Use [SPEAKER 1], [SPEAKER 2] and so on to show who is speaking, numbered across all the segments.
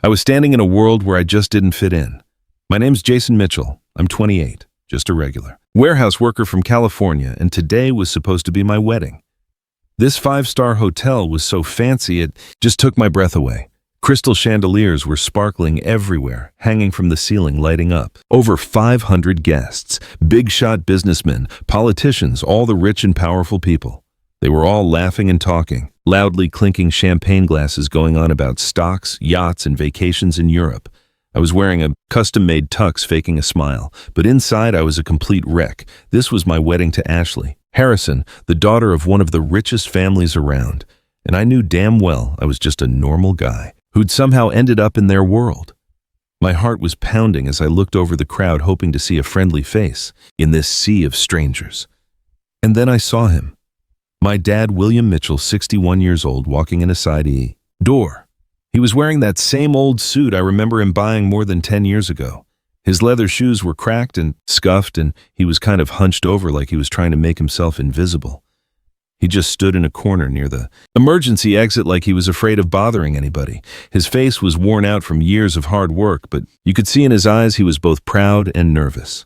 [SPEAKER 1] I was standing in a world where I just didn't fit in. My name's Jason Mitchell. I'm 28, just a regular warehouse worker from California, and today was supposed to be my wedding. This five-star hotel was so fancy it just took my breath away. Crystal chandeliers were sparkling everywhere, hanging from the ceiling, lighting up. Over 500 guests, big-shot businessmen, politicians, all the rich and powerful people. They were all laughing and talking, loudly clinking champagne glasses, going on about stocks, yachts, and vacations in Europe. I was wearing a custom-made tux, faking a smile, but inside I was a complete wreck. This was my wedding to Ashley Harrison, the daughter of one of the richest families around, and I knew damn well I was just a normal guy who'd somehow ended up in their world. My heart was pounding as I looked over the crowd, hoping to see a friendly face in this sea of strangers. And then I saw him. My dad, William Mitchell, 61 years old, walking in a side door. He was wearing that same old suit I remember him buying more than 10 years ago. His leather shoes were cracked and scuffed, and he was kind of hunched over like he was trying to make himself invisible. He just stood in a corner near the emergency exit like he was afraid of bothering anybody. His face was worn out from years of hard work, but you could see in his eyes he was both proud and nervous.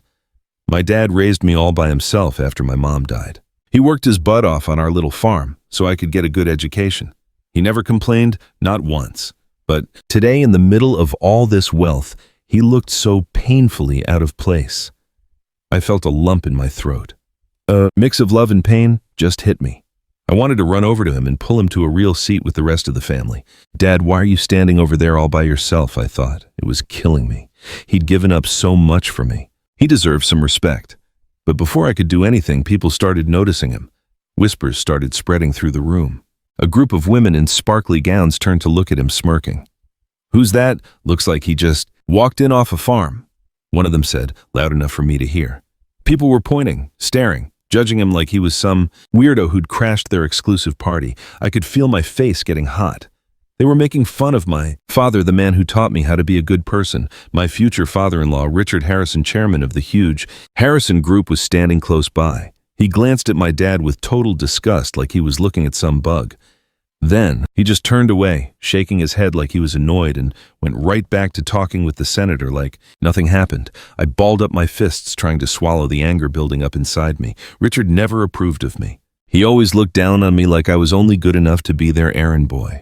[SPEAKER 1] My dad raised me all by himself after my mom died. He worked his butt off on our little farm so I could get a good education. He never complained, not once. But today, in the middle of all this wealth, he looked so painfully out of place. I felt a lump in my throat. A mix of love and pain just hit me. I wanted to run over to him and pull him to a real seat with the rest of the family. Dad, why are you standing over there all by yourself? I thought. It was killing me. He'd given up so much for me. He deserved some respect. But before I could do anything, people started noticing him. Whispers started spreading through the room. A group of women in sparkly gowns turned to look at him, smirking. Who's that? Looks like he just walked in off a farm, one of them said, loud enough for me to hear. People were pointing, staring, judging him like he was some weirdo who'd crashed their exclusive party. I could feel my face getting hot. They were making fun of my father, the man who taught me how to be a good person. My future father-in-law, Richard Harrison, chairman of the huge Harrison Group, was standing close by. He glanced at my dad with total disgust, like he was looking at some bug. Then, he just turned away, shaking his head like he was annoyed, and went right back to talking with the senator like nothing happened. I balled up my fists, trying to swallow the anger building up inside me. Richard never approved of me. He always looked down on me like I was only good enough to be their errand boy.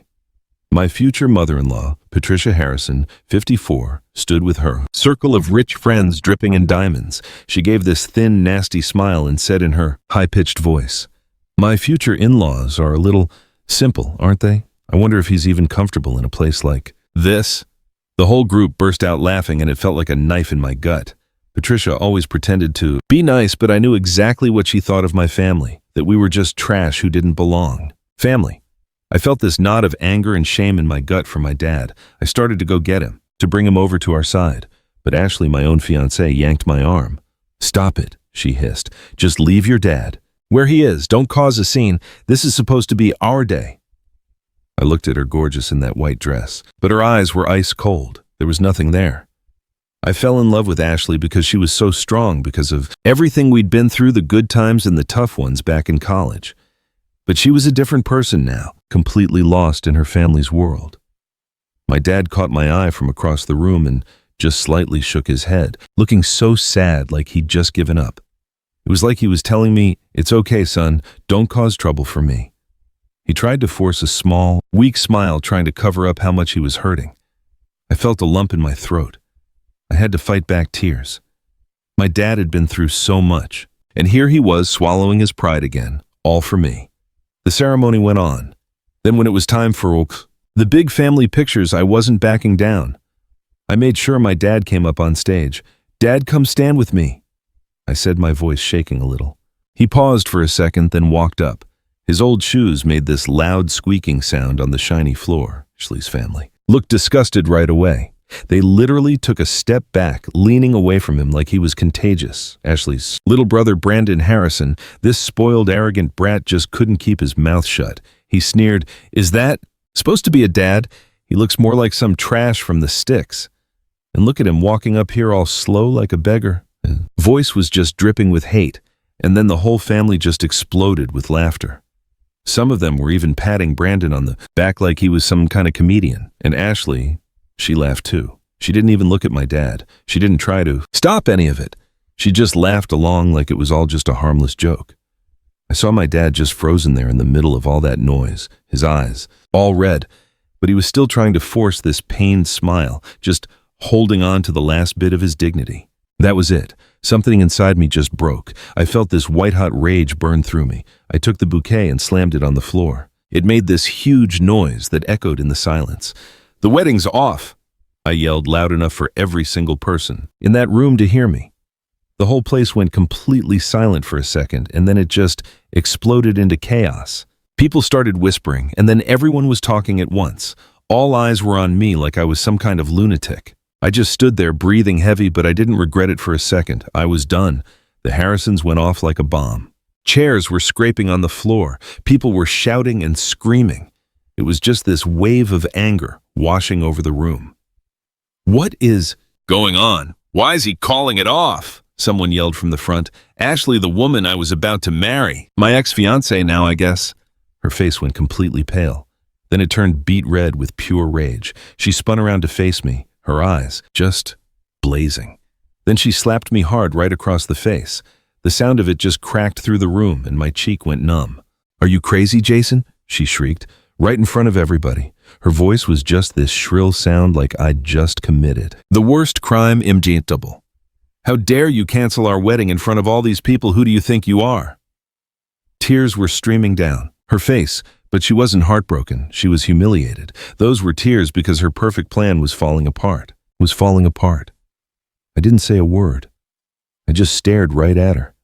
[SPEAKER 1] My future mother-in-law, Patricia Harrison, 54, stood with her circle of rich friends dripping in diamonds. She gave this thin, nasty smile and said in her high-pitched voice, "My future in-laws are a little simple, aren't they? I wonder if he's even comfortable in a place like this." The whole group burst out laughing, and it felt like a knife in my gut. Patricia always pretended to be nice, but I knew exactly what she thought of my family, that we were just trash who didn't belong. Family. I felt this knot of anger and shame in my gut for my dad. I started to go get him, to bring him over to our side. But Ashley, my own fiancée, yanked my arm. "Stop it," she hissed. "Just leave your dad where he is. Don't cause a scene. This is supposed to be our day." I looked at her, gorgeous in that white dress, but her eyes were ice cold. There was nothing there. I fell in love with Ashley because she was so strong, because of everything we'd been through, the good times and the tough ones back in college. But she was a different person now, completely lost in her family's world. My dad caught my eye from across the room and just slightly shook his head, looking so sad, like he'd just given up. It was like he was telling me, "It's okay, son, don't cause trouble for me." He tried to force a small, weak smile, trying to cover up how much he was hurting. I felt a lump in my throat. I had to fight back tears. My dad had been through so much, and here he was swallowing his pride again, all for me. The ceremony went on. Then when it was time for the big family pictures, I wasn't backing down. I made sure my dad came up on stage. "Dad, come stand with me," I said, my voice shaking a little. He paused for a second, then walked up. His old shoes made this loud squeaking sound on the shiny floor. Ashley's family looked disgusted right away. They literally took a step back, leaning away from him like he was contagious. Ashley's little brother, Brandon Harrison, this spoiled, arrogant brat, just couldn't keep his mouth shut. He sneered, "Is that supposed to be a dad? He looks more like some trash from the sticks. And look at him walking up here all slow like a beggar." His voice was just dripping with hate, and then the whole family just exploded with laughter. Some of them were even patting Brandon on the back like he was some kind of comedian, and Ashley, She laughed too. She didn't even look at my dad. She didn't try to stop any of it. She just laughed along like it was all just a harmless joke. I saw my dad just frozen there in the middle of all that noise, his eyes all red, but he was still trying to force this pained smile, just holding on to the last bit of his dignity. That was it. Something inside me just broke. I felt this white-hot rage burn through me. I took the bouquet and slammed it on the floor. It made this huge noise that echoed in the silence. "The wedding's off!" I yelled loud enough for every single person in that room to hear me. The whole place went completely silent for a second, and then it just exploded into chaos. People started whispering, and then everyone was talking at once. All eyes were on me like I was some kind of lunatic. I just stood there breathing heavy, but I didn't regret it for a second. I was done. The Harrisons went off like a bomb. Chairs were scraping on the floor. People were shouting and screaming. It was just this wave of anger washing over the room. "What is going on? Why is he calling it off?" Someone yelled from the front. "Ashley, the woman I was about to marry. My ex-fiancée now, I guess." Her face went completely pale. Then it turned beet red with pure rage. She spun around to face me, her eyes just blazing. Then she slapped me hard right across the face. The sound of it just cracked through the room and my cheek went numb. "Are you crazy, Jason?" she shrieked, right in front of everybody. Her voice was just this shrill sound like I'd just committed the worst crime imaginable. "How dare you cancel our wedding in front of all these people? Who do you think you are?" Tears were streaming down her face, but she wasn't heartbroken. She was humiliated. Those were tears because her perfect plan was falling apart. I didn't say a word. I just stared right at her.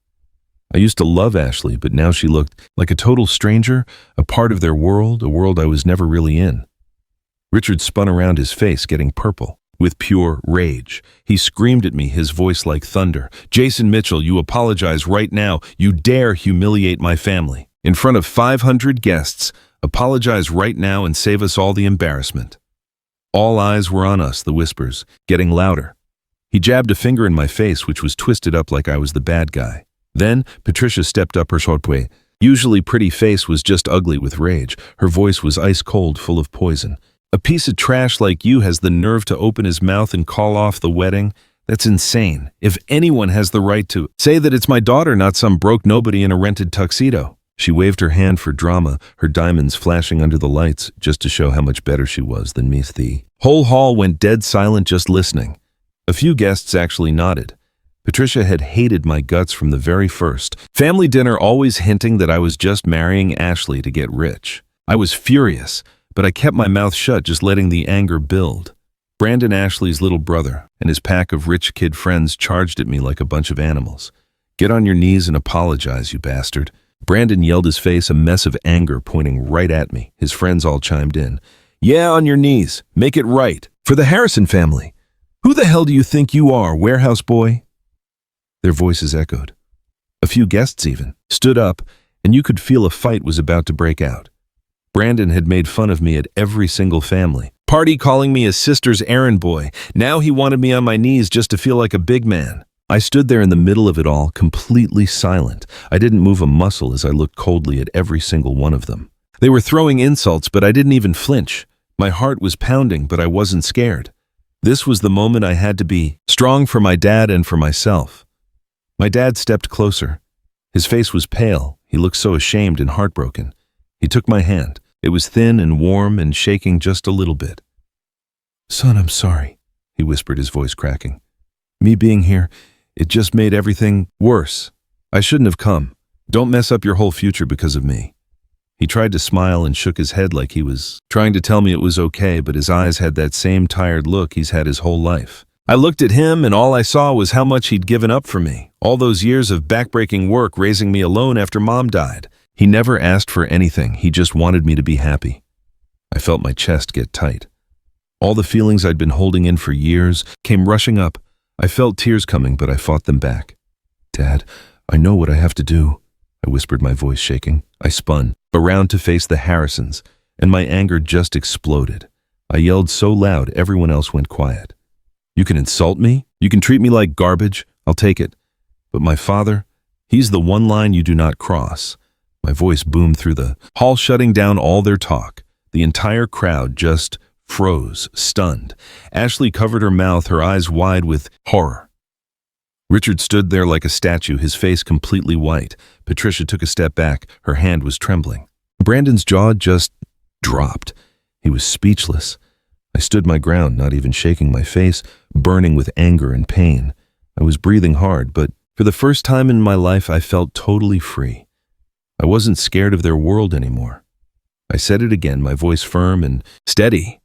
[SPEAKER 1] I used to love Ashley, but now she looked like a total stranger, a part of their world, a world I was never really in. Richard spun around, his face getting purple with pure rage. He screamed at me, his voice like thunder. "Jason Mitchell, you apologize right now. You dare humiliate my family in front of 500 guests. Apologize right now and save us all the embarrassment." All eyes were on us, the whispers getting louder. He jabbed a finger in my face, which was twisted up like I was the bad guy. Then Patricia stepped up. Her short, usually pretty face was just ugly with rage. Her voice was ice cold, full of poison. "A piece of trash like you has the nerve to open his mouth and call off the wedding? That's insane. If anyone has the right to say that, it's my daughter, not some broke nobody in a rented tuxedo." She waved her hand for drama, her diamonds flashing under the lights, just to show how much better she was than me. The whole hall went dead silent, just listening. A few guests actually nodded. Patricia had hated my guts from the very first. Family dinner always hinting that I was just marrying Ashley to get rich. I was furious, but I kept my mouth shut, just letting the anger build. Brandon, Ashley's little brother, and his pack of rich kid friends charged at me like a bunch of animals. "Get on your knees and apologize, you bastard." Brandon yelled, his face a mess of anger, pointing right at me. His friends all chimed in. "Yeah, on your knees. Make it right. For the Harrison family. Who the hell do you think you are, warehouse boy?" Their voices echoed. A few guests even stood up, and you could feel a fight was about to break out. Brandon had made fun of me at every single family party, calling me his sister's errand boy. Now he wanted me on my knees just to feel like a big man. I stood there in the middle of it all, completely silent. I didn't move a muscle as I looked coldly at every single one of them. They were throwing insults, but I didn't even flinch. My heart was pounding, but I wasn't scared. This was the moment I had to be strong for my dad and for myself. My dad stepped closer. His face was pale. He looked so ashamed and heartbroken. He took my hand. It was thin and warm and shaking just a little bit. "Son, I'm sorry," he whispered, his voice cracking. "Me being here, it just made everything worse. I shouldn't have come. Don't mess up your whole future because of me." He tried to smile and shook his head like he was trying to tell me it was okay, but his eyes had that same tired look he's had his whole life. I looked at him, and all I saw was how much he'd given up for me. All those years of backbreaking work raising me alone after Mom died. He never asked for anything. He just wanted me to be happy. I felt my chest get tight. All the feelings I'd been holding in for years came rushing up. I felt tears coming, but I fought them back. "Dad, I know what I have to do," I whispered, my voice shaking. I spun around to face the Harrisons, and my anger just exploded. I yelled so loud everyone else went quiet. "You can insult me, you can treat me like garbage, I'll take it. But my father, he's the one line you do not cross." My voice boomed through the hall, shutting down all their talk. The entire crowd just froze, stunned. Ashley covered her mouth, her eyes wide with horror. Richard stood there like a statue, his face completely white. Patricia took a step back. Her hand was trembling. Brandon's jaw just dropped. He was speechless. I stood my ground, not even shaking, my face burning with anger and pain. I was breathing hard, but for the first time in my life, I felt totally free. I wasn't scared of their world anymore. I said it again, my voice firm and steady.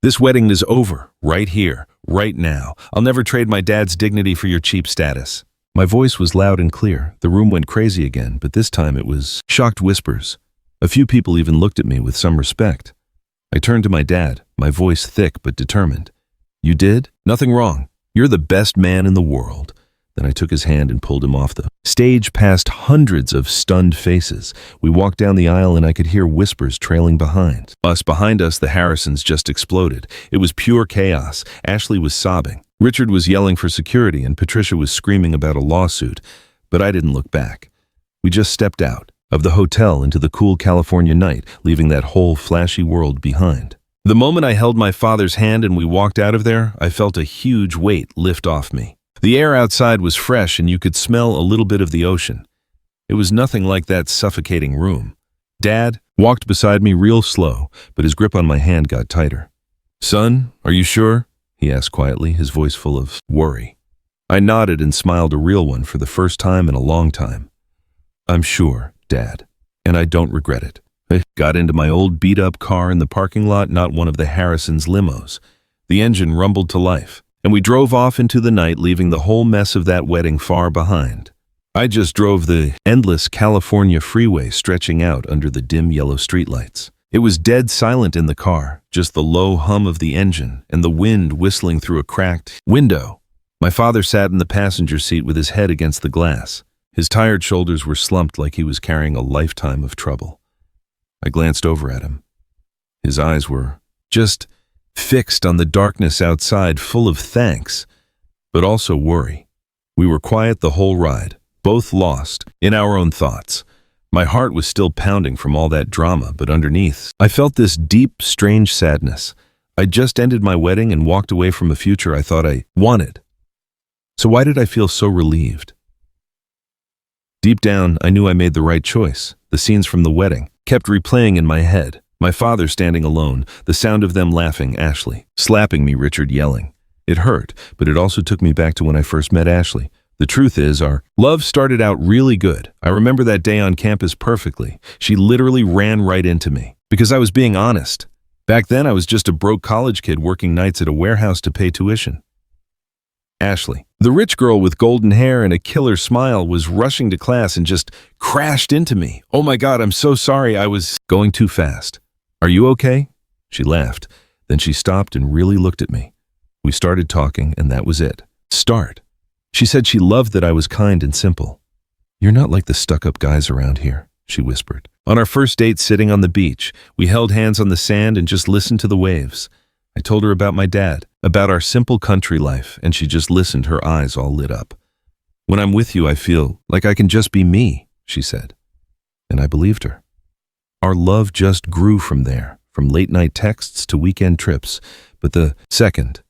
[SPEAKER 1] This wedding is over, right here, right now. I'll never trade my dad's dignity for your cheap status. My voice was loud and clear. The room went crazy again, but this time it was shocked whispers. A few people even looked at me with some respect. I turned to my dad, my voice thick but determined. You did? Nothing wrong. You're the best man in the world. Then I took his hand and pulled him off the stage past hundreds of stunned faces. We walked down the aisle and I could hear whispers trailing behind. Behind us, the Harrisons just exploded. It was pure chaos. Ashley was sobbing. Richard was yelling for security and Patricia was screaming about a lawsuit. But I didn't look back. We just stepped out of the hotel into the cool California night, leaving that whole flashy world behind. The moment I held my father's hand and we walked out of there, I felt a huge weight lift off me. The air outside was fresh and you could smell a little bit of the ocean. It was nothing like that suffocating room. Dad walked beside me real slow, but his grip on my hand got tighter. Son, are you sure? He asked quietly, his voice full of worry. I nodded and smiled, a real one for the first time in a long time. I'm sure, Dad, and I don't regret it. I got into my old beat-up car in the parking lot, not one of the Harrisons' limos. The engine rumbled to life, and we drove off into the night, leaving the whole mess of that wedding far behind. I just drove the endless California freeway stretching out under the dim yellow streetlights. It was dead silent in the car, just the low hum of the engine and the wind whistling through a cracked window. My father sat in the passenger seat with his head against the glass. His tired shoulders were slumped like he was carrying a lifetime of trouble. I glanced over at him. His eyes were just fixed on the darkness outside, full of thanks, but also worry. We were quiet the whole ride, both lost in our own thoughts. My heart was still pounding from all that drama, but underneath, I felt this deep, strange sadness. I'd just ended my wedding and walked away from a future I thought I wanted. So why did I feel so relieved? Deep down, I knew I made the right choice. The scenes from the wedding kept replaying in my head. My father standing alone, the sound of them laughing, Ashley slapping me, Richard yelling. It hurt, but it also took me back to when I first met Ashley. The truth is, our love started out really good. I remember that day on campus perfectly. She literally ran right into me because I was being honest. Back then, I was just a broke college kid working nights at a warehouse to pay tuition. Ashley, the rich girl with golden hair and a killer smile, was rushing to class and just crashed into me. Oh my God, I'm so sorry, I was going too fast. Are you okay? She laughed. Then she stopped and really looked at me. We started talking, and that was it. Start. She said she loved that I was kind and simple. You're not like the stuck-up guys around here, she whispered. On our first date sitting on the beach, we held hands on the sand and just listened to the waves. I told her about my dad, about our simple country life, and she just listened, her eyes all lit up. When I'm with you, I feel like I can just be me, she said. And I believed her. Our love just grew from there, from late-night texts to weekend trips. But the second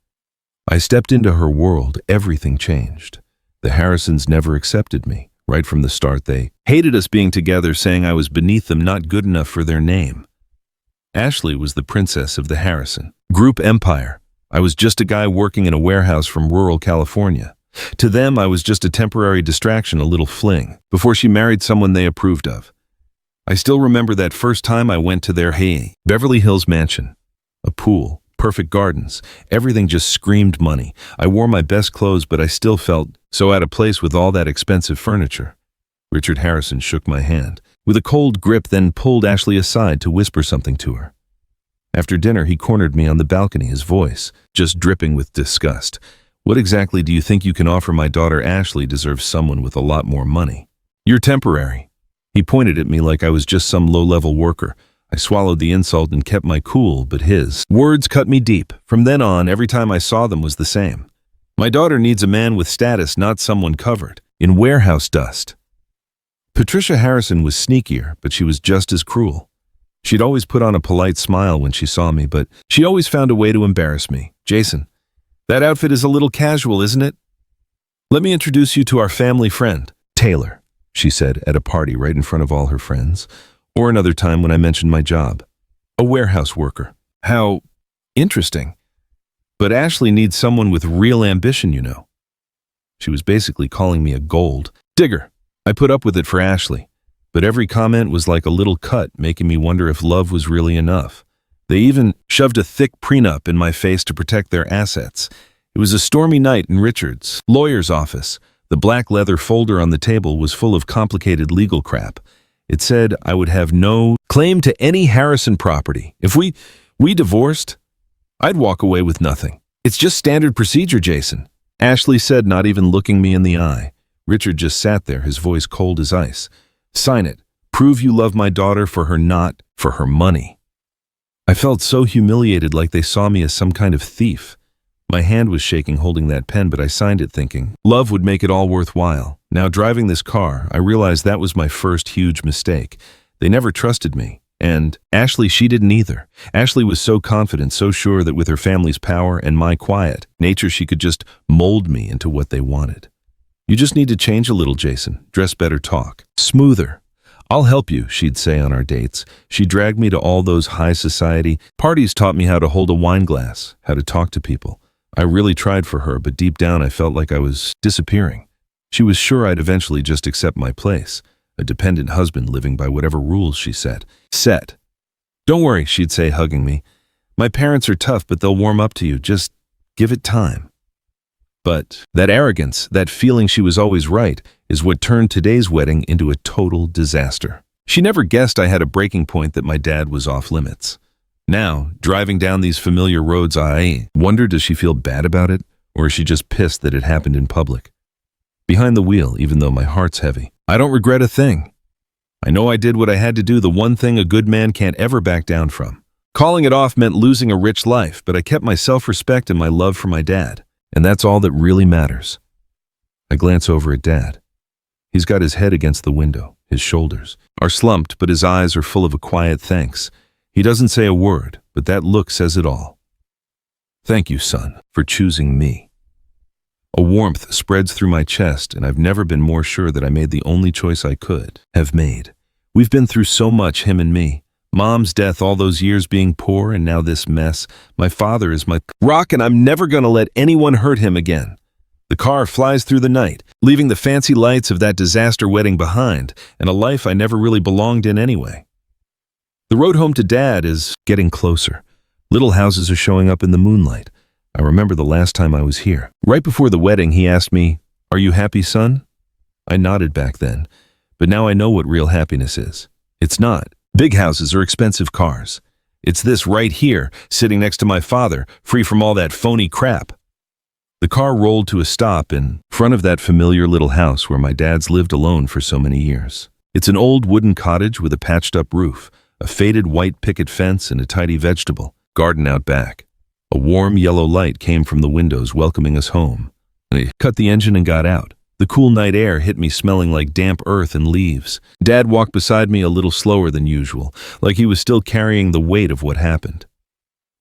[SPEAKER 1] I stepped into her world, everything changed. The Harrisons never accepted me. Right from the start, they hated us being together, saying I was beneath them, not good enough for their name. Ashley was the princess of the Harrison group empire. I was just a guy working in a warehouse from rural California. To them, I was just a temporary distraction, a little fling, before she married someone they approved of. I still remember that first time I went to their Beverly Hills mansion. A pool, perfect gardens, everything just screamed money. I wore my best clothes, but I still felt so out of place with all that expensive furniture. Richard Harrison shook my hand with a cold grip, then pulled Ashley aside to whisper something to her. After dinner, he cornered me on the balcony, his voice just dripping with disgust. What exactly do you think you can offer my daughter? Ashley deserves someone with a lot more money. You're temporary. He pointed at me like I was just some low-level worker. I swallowed the insult and kept my cool, but his words cut me deep. From then on, every time I saw them was the same. My daughter needs a man with status, not someone covered in warehouse dust. Patricia Harrison was sneakier, but she was just as cruel. She'd always put on a polite smile when she saw me, but she always found a way to embarrass me. "Jason, that outfit is a little casual, isn't it? Let me introduce you to our family friend, Taylor," she said at a party right in front of all her friends, or another time when I mentioned my job. "A warehouse worker. How interesting. But Ashley needs someone with real ambition, you know." She was basically calling me a gold digger. I put up with it for Ashley, but every comment was like a little cut, making me wonder if love was really enough. They even shoved a thick prenup in my face to protect their assets. It was a stormy night in Richard's lawyer's office. The black leather folder on the table was full of complicated legal crap. It said I would have no claim to any Harrison property. If we divorced, I'd walk away with nothing. "It's just standard procedure, Jason," Ashley said, not even looking me in the eye. Richard just sat there, his voice cold as ice. "Sign it. Prove you love my daughter for her, not for her money." I felt so humiliated, like they saw me as some kind of thief. My hand was shaking holding that pen, but I signed it thinking love would make it all worthwhile. Now driving this car, I realized that was my first huge mistake. They never trusted me. And Ashley, she didn't either. Ashley was so confident, so sure that with her family's power and my quiet nature, she could just mold me into what they wanted. "You just need to change a little, Jason. Dress better, talk smoother. I'll help you," she'd say on our dates. She dragged me to all those high society parties, taught me how to hold a wine glass, how to talk to people. I really tried for her, but deep down I felt like I was disappearing. She was sure I'd eventually just accept my place, a dependent husband living by whatever rules she set. "Don't worry," she'd say, hugging me. "My parents are tough, but they'll warm up to you. Just give it time." But that arrogance, that feeling she was always right, is what turned today's wedding into a total disaster. She never guessed I had a breaking point, that my dad was off limits. Now, driving down these familiar roads, I wonder, does she feel bad about it, or is she just pissed that it happened in public? Behind the wheel, even though my heart's heavy, I don't regret a thing. I know I did what I had to do, the one thing a good man can't ever back down from. Calling it off meant losing a rich life, but I kept my self-respect and my love for my dad, and that's all that really matters. I glance over at Dad. He's got his head against the window. His shoulders are slumped, but his eyes are full of a quiet thanks. He doesn't say a word, but that look says it all. "Thank you, son, for choosing me." A warmth spreads through my chest, and I've never been more sure that I made the only choice I could have made. We've been through so much, him and me. Mom's death, all those years being poor, and now this mess. My father is my rock, and I'm never going to let anyone hurt him again. The car flies through the night, leaving the fancy lights of that disaster wedding behind, and a life I never really belonged in anyway. The road home to Dad is getting closer. Little houses are showing up in the moonlight. I remember the last time I was here. Right before the wedding, he asked me, "Are you happy, son?" I nodded back then, but now I know what real happiness is. It's not big houses or expensive cars. It's this right here, sitting next to my father, free from all that phony crap. The car rolled to a stop in front of that familiar little house where my dad's lived alone for so many years. It's an old wooden cottage with a patched-up roof, a faded white picket fence, and a tidy vegetable garden out back. A warm yellow light came from the windows, welcoming us home. I cut the engine and got out. The cool night air hit me, smelling like damp earth and leaves. Dad walked beside me a little slower than usual, like he was still carrying the weight of what happened.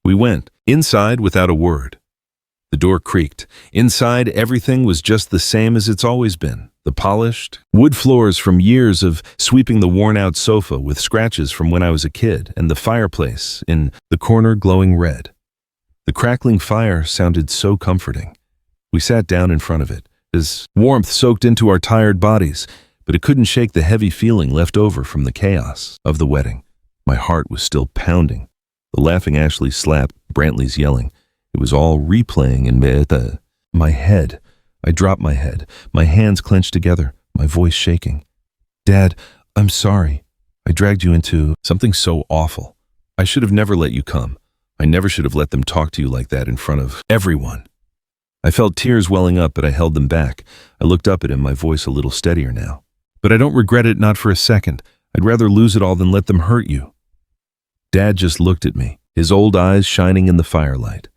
[SPEAKER 1] We went inside without a word. The door creaked. Inside, everything was just the same as it's always been. The polished wood floors from years of sweeping the worn-out sofa with scratches from when I was a kid, and the fireplace in the corner glowing red. The crackling fire sounded so comforting. We sat down in front of it. As warmth soaked into our tired bodies, but it couldn't shake the heavy feeling left over from the chaos of the wedding. My heart was still pounding. The laughing Ashley slap, Brantley's yelling. It was all replaying in my head. I dropped my head, my hands clenched together, my voice shaking. "Dad, I'm sorry. I dragged you into something so awful. I should have never let you come. I never should have let them talk to you like that in front of everyone." I felt tears welling up, but I held them back. I looked up at him, my voice a little steadier now. "But I don't regret it, not for a second. I'd rather lose it all than let them hurt you." Dad just looked at me, his old eyes shining in the firelight.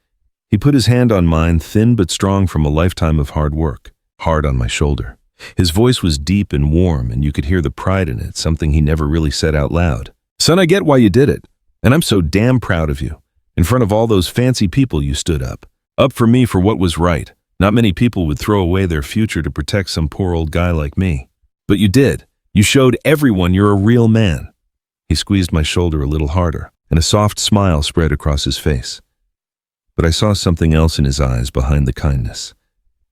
[SPEAKER 1] He put his hand on mine, thin but strong from a lifetime of hard work, hard on my shoulder. His voice was deep and warm, and you could hear the pride in it, something he never really said out loud. Son, I get why you did it, and I'm so damn proud of you. In front of all those fancy people you stood up. Up for me for what was right. Not many people would throw away their future to protect some poor old guy like me. But you did. You showed everyone you're a real man. He squeezed my shoulder a little harder, and a soft smile spread across his face. But I saw something else in his eyes behind the kindness.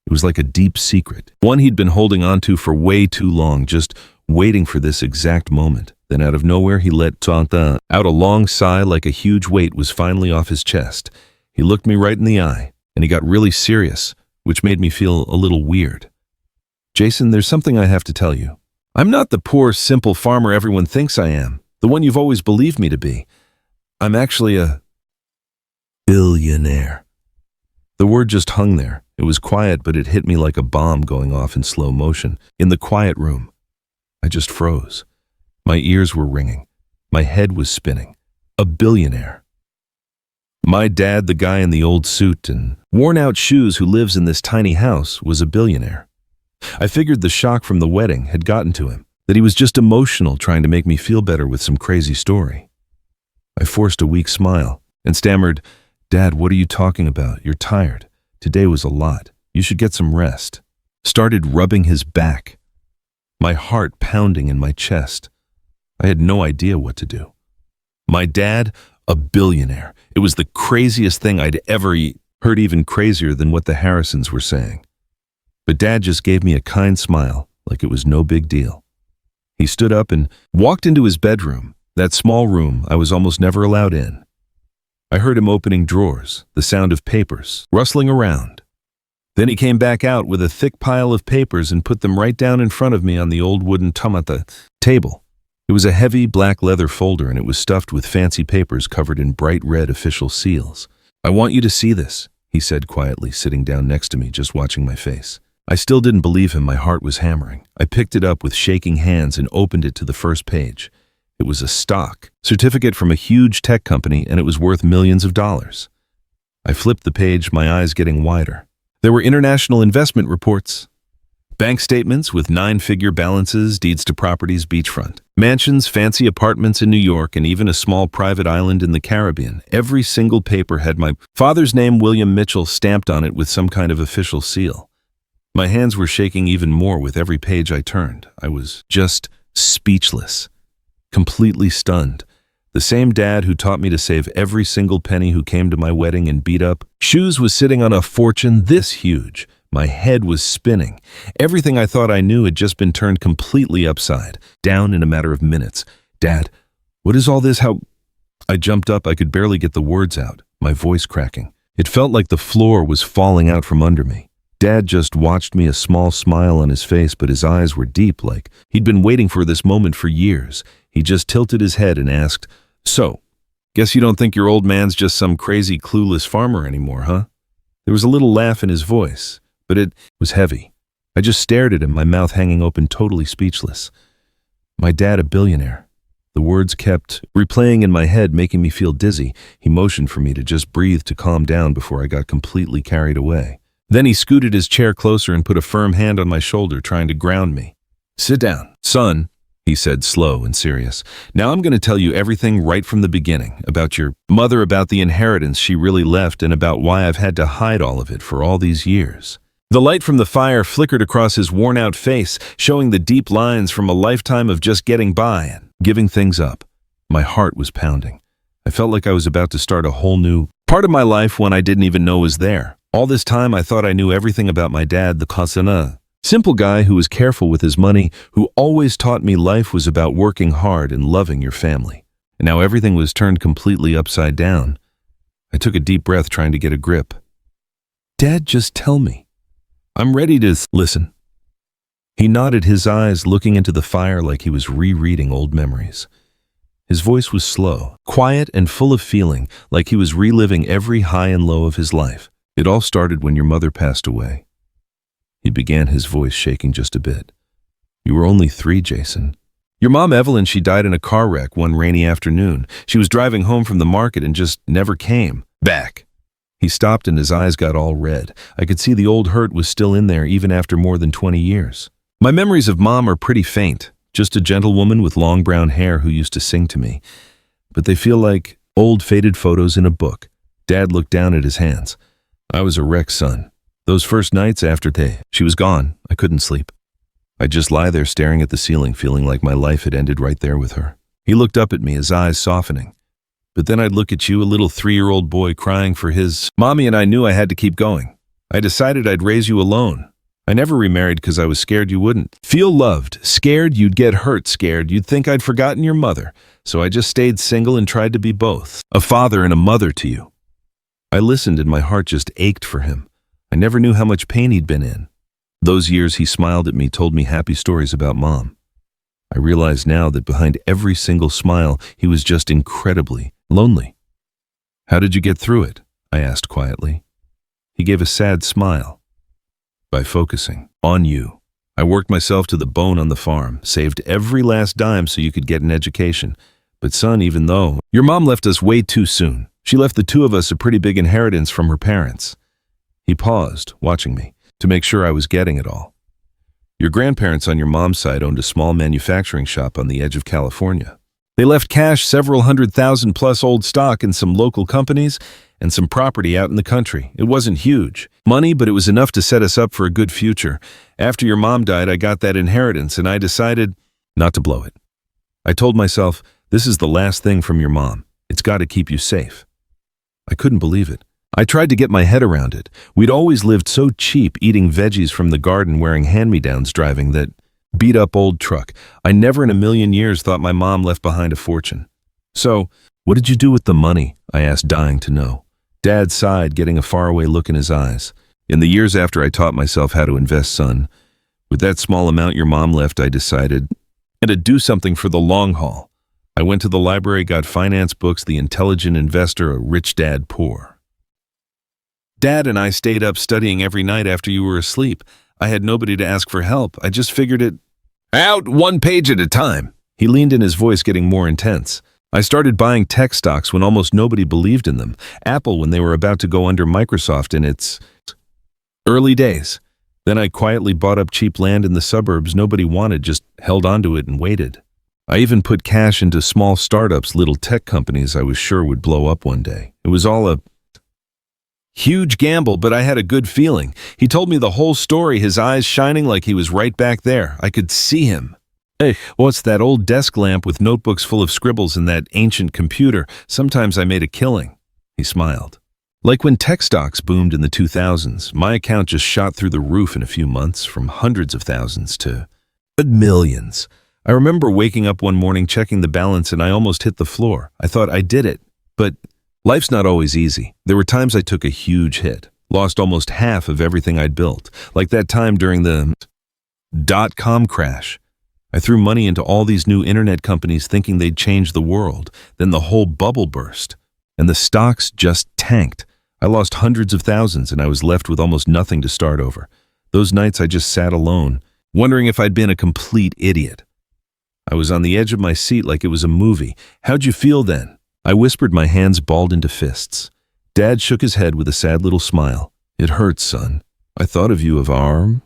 [SPEAKER 1] It was like a deep secret, one he'd been holding on to for way too long, just waiting for this exact moment. Then out of nowhere he let Tanta out a long sigh like a huge weight was finally off his chest. He looked me right in the eye, and he got really serious, which made me feel a little weird. Jason, there's something I have to tell you. I'm not the poor, simple farmer everyone thinks I am, the one you've always believed me to be. I'm actually a billionaire. The word just hung there. It was quiet, but it hit me like a bomb going off in slow motion. In the quiet room, I just froze. My ears were ringing. My head was spinning. A billionaire. My dad, the guy in the old suit and worn-out shoes who lives in this tiny house, was a billionaire. I figured the shock from the wedding had gotten to him, that he was just emotional trying to make me feel better with some crazy story. I forced a weak smile and stammered, "Dad, what are you talking about? You're tired. Today was a lot. You should get some rest." Started rubbing his back, my heart pounding in my chest. I had no idea what to do. My dad, a billionaire. It was the craziest thing I'd ever heard, even crazier than what the Harrisons were saying. But Dad just gave me a kind smile, like it was no big deal. He stood up and walked into his bedroom, that small room I was almost never allowed in. I heard him opening drawers, the sound of papers rustling around. Then he came back out with a thick pile of papers and put them right down in front of me on the old wooden tamata table. It was a heavy black leather folder, and it was stuffed with fancy papers covered in bright red official seals. "I want you to see this," he said quietly, sitting down next to me, just watching my face. I still didn't believe him. My heart was hammering. I picked it up with shaking hands and opened it to the first page. It was a stock certificate from a huge tech company, and it was worth millions of dollars. I flipped the page, my eyes getting wider. There were international investment reports, bank statements with 9-figure balances, deeds to properties beachfront, mansions, fancy apartments in New York, and even a small private island in the Caribbean. Every single paper had my father's name, William Mitchell, stamped on it with some kind of official seal. My hands were shaking even more with every page I turned. I was just speechless, completely stunned. The same dad who taught me to save every single penny, who came to my wedding and beat up shoes, was sitting on a fortune this huge. My head was spinning. Everything I thought I knew had just been turned completely upside down in a matter of minutes. "Dad, what is all this? How—" I jumped up. I could barely get the words out, my voice cracking. It felt like the floor was falling out from under me. Dad just watched me, a small smile on his face, but his eyes were deep, like he'd been waiting for this moment for years. He just tilted his head and asked, "So, guess you don't think your old man's just some crazy, clueless farmer anymore, huh?" There was a little laugh in his voice, but it was heavy. I just stared at him, my mouth hanging open, totally speechless. My dad, a billionaire. The words kept replaying in my head, making me feel dizzy. He motioned for me to just breathe, to calm down before I got completely carried away. Then he scooted his chair closer and put a firm hand on my shoulder, trying to ground me. "Sit down, son," he said, slow and serious. "Now I'm going to tell you everything right from the beginning, about your mother, about the inheritance she really left, and about why I've had to hide all of it for all these years." The light from the fire flickered across his worn-out face, showing the deep lines from a lifetime of just getting by and giving things up. My heart was pounding. I felt like I was about to start a whole new part of my life, one I didn't even know was there. All this time I thought I knew everything about my dad, the Kasana. Simple guy who was careful with his money, who always taught me life was about working hard and loving your family. And now everything was turned completely upside down. I took a deep breath, trying to get a grip. "Dad, just tell me. I'm ready to listen." He nodded, his eyes looking into the fire like he was rereading old memories. His voice was slow, quiet, and full of feeling, like he was reliving every high and low of his life. "It all started when your mother passed away." He began, his voice shaking just a bit. "You were only 3, Jason. Your mom, Evelyn, she died in a car wreck one rainy afternoon. She was driving home from the market and just never came back." He stopped and his eyes got all red. I could see the old hurt was still in there even after more than 20 years. "My memories of Mom are pretty faint, just a gentlewoman with long brown hair who used to sing to me. But they feel like old faded photos in a book. Dad looked down at his hands. I was a wreck, son. Those first nights after she was gone, I couldn't sleep. I'd just lie there staring at the ceiling, feeling like my life had ended right there with her. He looked up at me, his eyes softening. But then I'd look at you, a little 3-year-old boy crying for his mommy, and I knew I had to keep going. I decided I'd raise you alone. I never remarried because I was scared you wouldn't feel loved, scared you'd get hurt, scared you'd think I'd forgotten your mother. So I just stayed single and tried to be both, a father and a mother to you. I listened and my heart just ached for him. I never knew how much pain he'd been in. Those years he smiled at me, told me happy stories about Mom. I realize now that behind every single smile, he was just incredibly lonely. How did you get through it? I asked quietly. He gave a sad smile. By focusing on you. I worked myself to the bone on the farm, saved every last dime so you could get an education. But son, even though your mom left us way too soon, she left the two of us a pretty big inheritance from her parents. He paused, watching me, to make sure I was getting it all. Your grandparents on your mom's side owned a small manufacturing shop on the edge of California. They left cash, several $100,000 plus old stock in some local companies, and some property out in the country. It wasn't huge money, but it was enough to set us up for a good future. After your mom died, I got that inheritance, and I decided not to blow it. I told myself, this is the last thing from your mom. It's got to keep you safe. I couldn't believe it. I tried to get my head around it. We'd always lived so cheap, eating veggies from the garden, wearing hand-me-downs, driving that beat-up old truck. I never in a million years thought my mom left behind a fortune. So, what did you do with the money? I asked, dying to know. Dad sighed, getting a faraway look in his eyes. In the years after I taught myself how to invest, son, with that small amount your mom left, I decided to do something for the long haul. I went to the library, got finance books, The Intelligent Investor, A Rich Dad, Poor. Dad and I stayed up studying every night after you were asleep. I had nobody to ask for help. I just figured it out one page at a time. He leaned in, his voice getting more intense. I started buying tech stocks when almost nobody believed in them. Apple when they were about to go under Microsoft in its early days. Then I quietly bought up cheap land in the suburbs nobody wanted, just held onto it and waited. I even put cash into small startups, little tech companies I was sure would blow up one day. It was all a huge gamble, but I had a good feeling. He told me the whole story, his eyes shining like he was right back there. I could see him. Hey, what's that old desk lamp with notebooks full of scribbles and that ancient computer? Sometimes I made a killing. He smiled. Like when tech stocks boomed in the 2000s, my account just shot through the roof in a few months, from hundreds of thousands to millions. I remember waking up one morning, checking the balance, and I almost hit the floor. I thought I did it, but life's not always easy. There were times I took a huge hit, lost almost half of everything I'd built, like that time during the .com crash. I threw money into all these new internet companies thinking they'd change the world. Then the whole bubble burst, and the stocks just tanked. I lost hundreds of thousands, and I was left with almost nothing to start over. Those nights I just sat alone, wondering if I'd been a complete idiot. I was on the edge of my seat like it was a movie. How'd you feel then? I whispered, my hands balled into fists. Dad shook his head with a sad little smile. It hurts, son. I thought of you, of our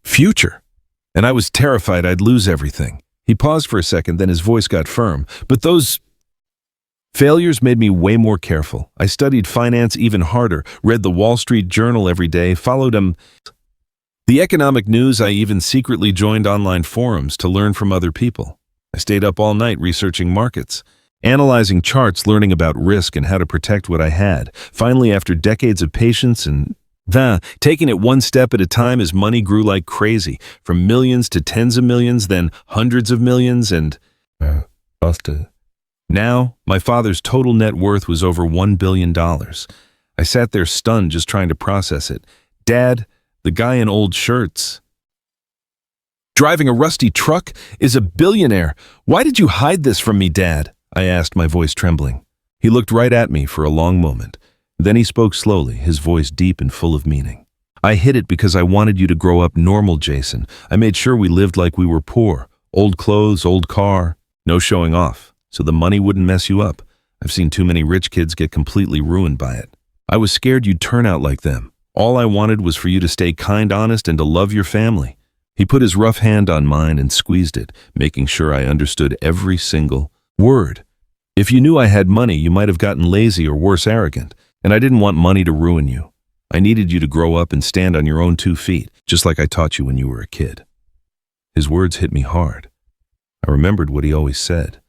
[SPEAKER 1] future. And I was terrified I'd lose everything. He paused for a second, then his voice got firm. But those failures made me way more careful. I studied finance even harder, read the Wall Street Journal every day, followed the economic news. I even secretly joined online forums to learn from other people. I stayed up all night researching markets, analyzing charts, learning about risk and how to protect what I had. Finally, after decades of patience and taking it one step at a time, as money grew like crazy, from millions to tens of millions, then hundreds of millions, and now my father's total net worth was over $1 billion. I sat there stunned, just trying to process it. Dad, the guy in old shirts, driving a rusty truck, is a billionaire. Why did you hide this from me, Dad? I asked, my voice trembling. He looked right at me for a long moment. Then he spoke slowly, his voice deep and full of meaning. I hid it because I wanted you to grow up normal, Jason. I made sure we lived like we were poor. Old clothes, old car, no showing off, so the money wouldn't mess you up. I've seen too many rich kids get completely ruined by it. I was scared you'd turn out like them. All I wanted was for you to stay kind, honest, and to love your family. He put his rough hand on mine and squeezed it, making sure I understood every single word. If you knew I had money, you might have gotten lazy or worse, arrogant. And I didn't want money to ruin you. I needed you to grow up and stand on your own 2 feet, just like I taught you when you were a kid. His words hit me hard. I remembered what he always said.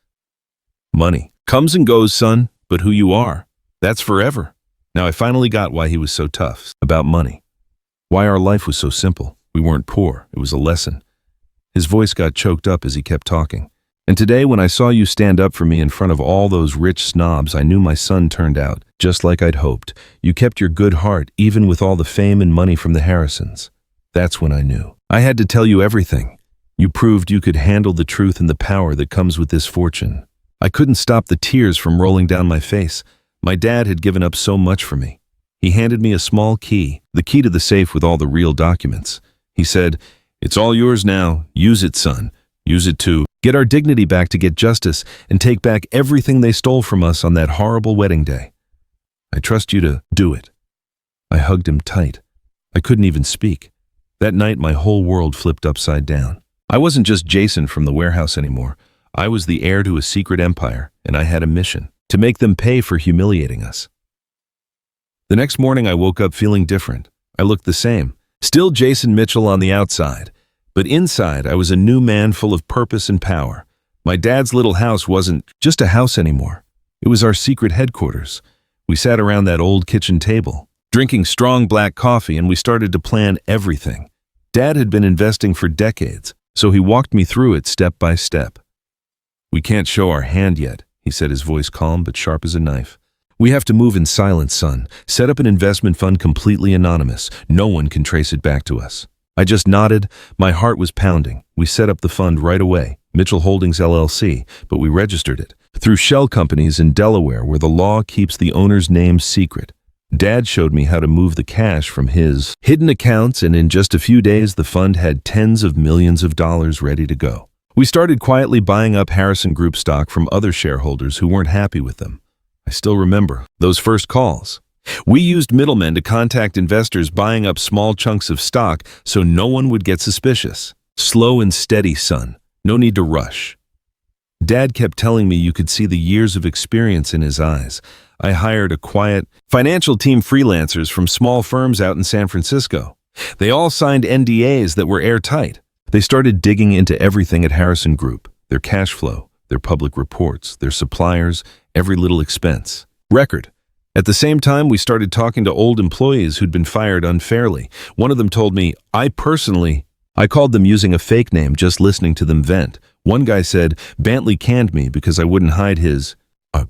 [SPEAKER 1] Money comes and goes, son, but who you are, that's forever. Now I finally got why he was so tough about money. Why our life was so simple. We weren't poor. It was a lesson. His voice got choked up as he kept talking. And today, when I saw you stand up for me in front of all those rich snobs, I knew my son turned out just like I'd hoped. You kept your good heart, even with all the fame and money from the Harrisons. That's when I knew. I had to tell you everything. You proved you could handle the truth and the power that comes with this fortune. I couldn't stop the tears from rolling down my face. My dad had given up so much for me. He handed me a small key, the key to the safe with all the real documents. He said, "It's all yours now. Use it, son. Use it to get our dignity back, to get justice, and take back everything they stole from us on that horrible wedding day. I trust you to do it." I hugged him tight. I couldn't even speak. That night, my whole world flipped upside down. I wasn't just Jason from the warehouse anymore. I was the heir to a secret empire, and I had a mission: to make them pay for humiliating us. The next morning, I woke up feeling different. I looked the same. Still Jason Mitchell on the outside. But inside, I was a new man full of purpose and power. My dad's little house wasn't just a house anymore. It was our secret headquarters. We sat around that old kitchen table, drinking strong black coffee, and we started to plan everything. Dad had been investing for decades, so he walked me through it step by step. "We can't show our hand yet," he said, his voice calm but sharp as a knife. "We have to move in silence, son. Set up an investment fund completely anonymous. No one can trace it back to us." I just nodded. My heart was pounding. We set up the fund right away, Mitchell Holdings LLC, but we registered it through shell companies in Delaware, where the law keeps the owner's name secret. Dad showed me how to move the cash from his hidden accounts, and in just a few days, the fund had tens of millions of dollars ready to go. We started quietly buying up Harrison Group stock from other shareholders who weren't happy with them. I still remember those first calls. We used middlemen to contact investors, buying up small chunks of stock so no one would get suspicious. Slow and steady, son. No need to rush. Dad kept telling me you could see the years of experience in his eyes. I hired a quiet financial team, freelancers from small firms out in San Francisco. They all signed NDAs that were airtight. They started digging into everything at Harrison Group: their cash flow, their public reports, their suppliers, every little expense record. At the same time, we started talking to old employees who'd been fired unfairly. One of them told me, I called them using a fake name just listening to them vent. One guy said, Bentley canned me because I wouldn't hide his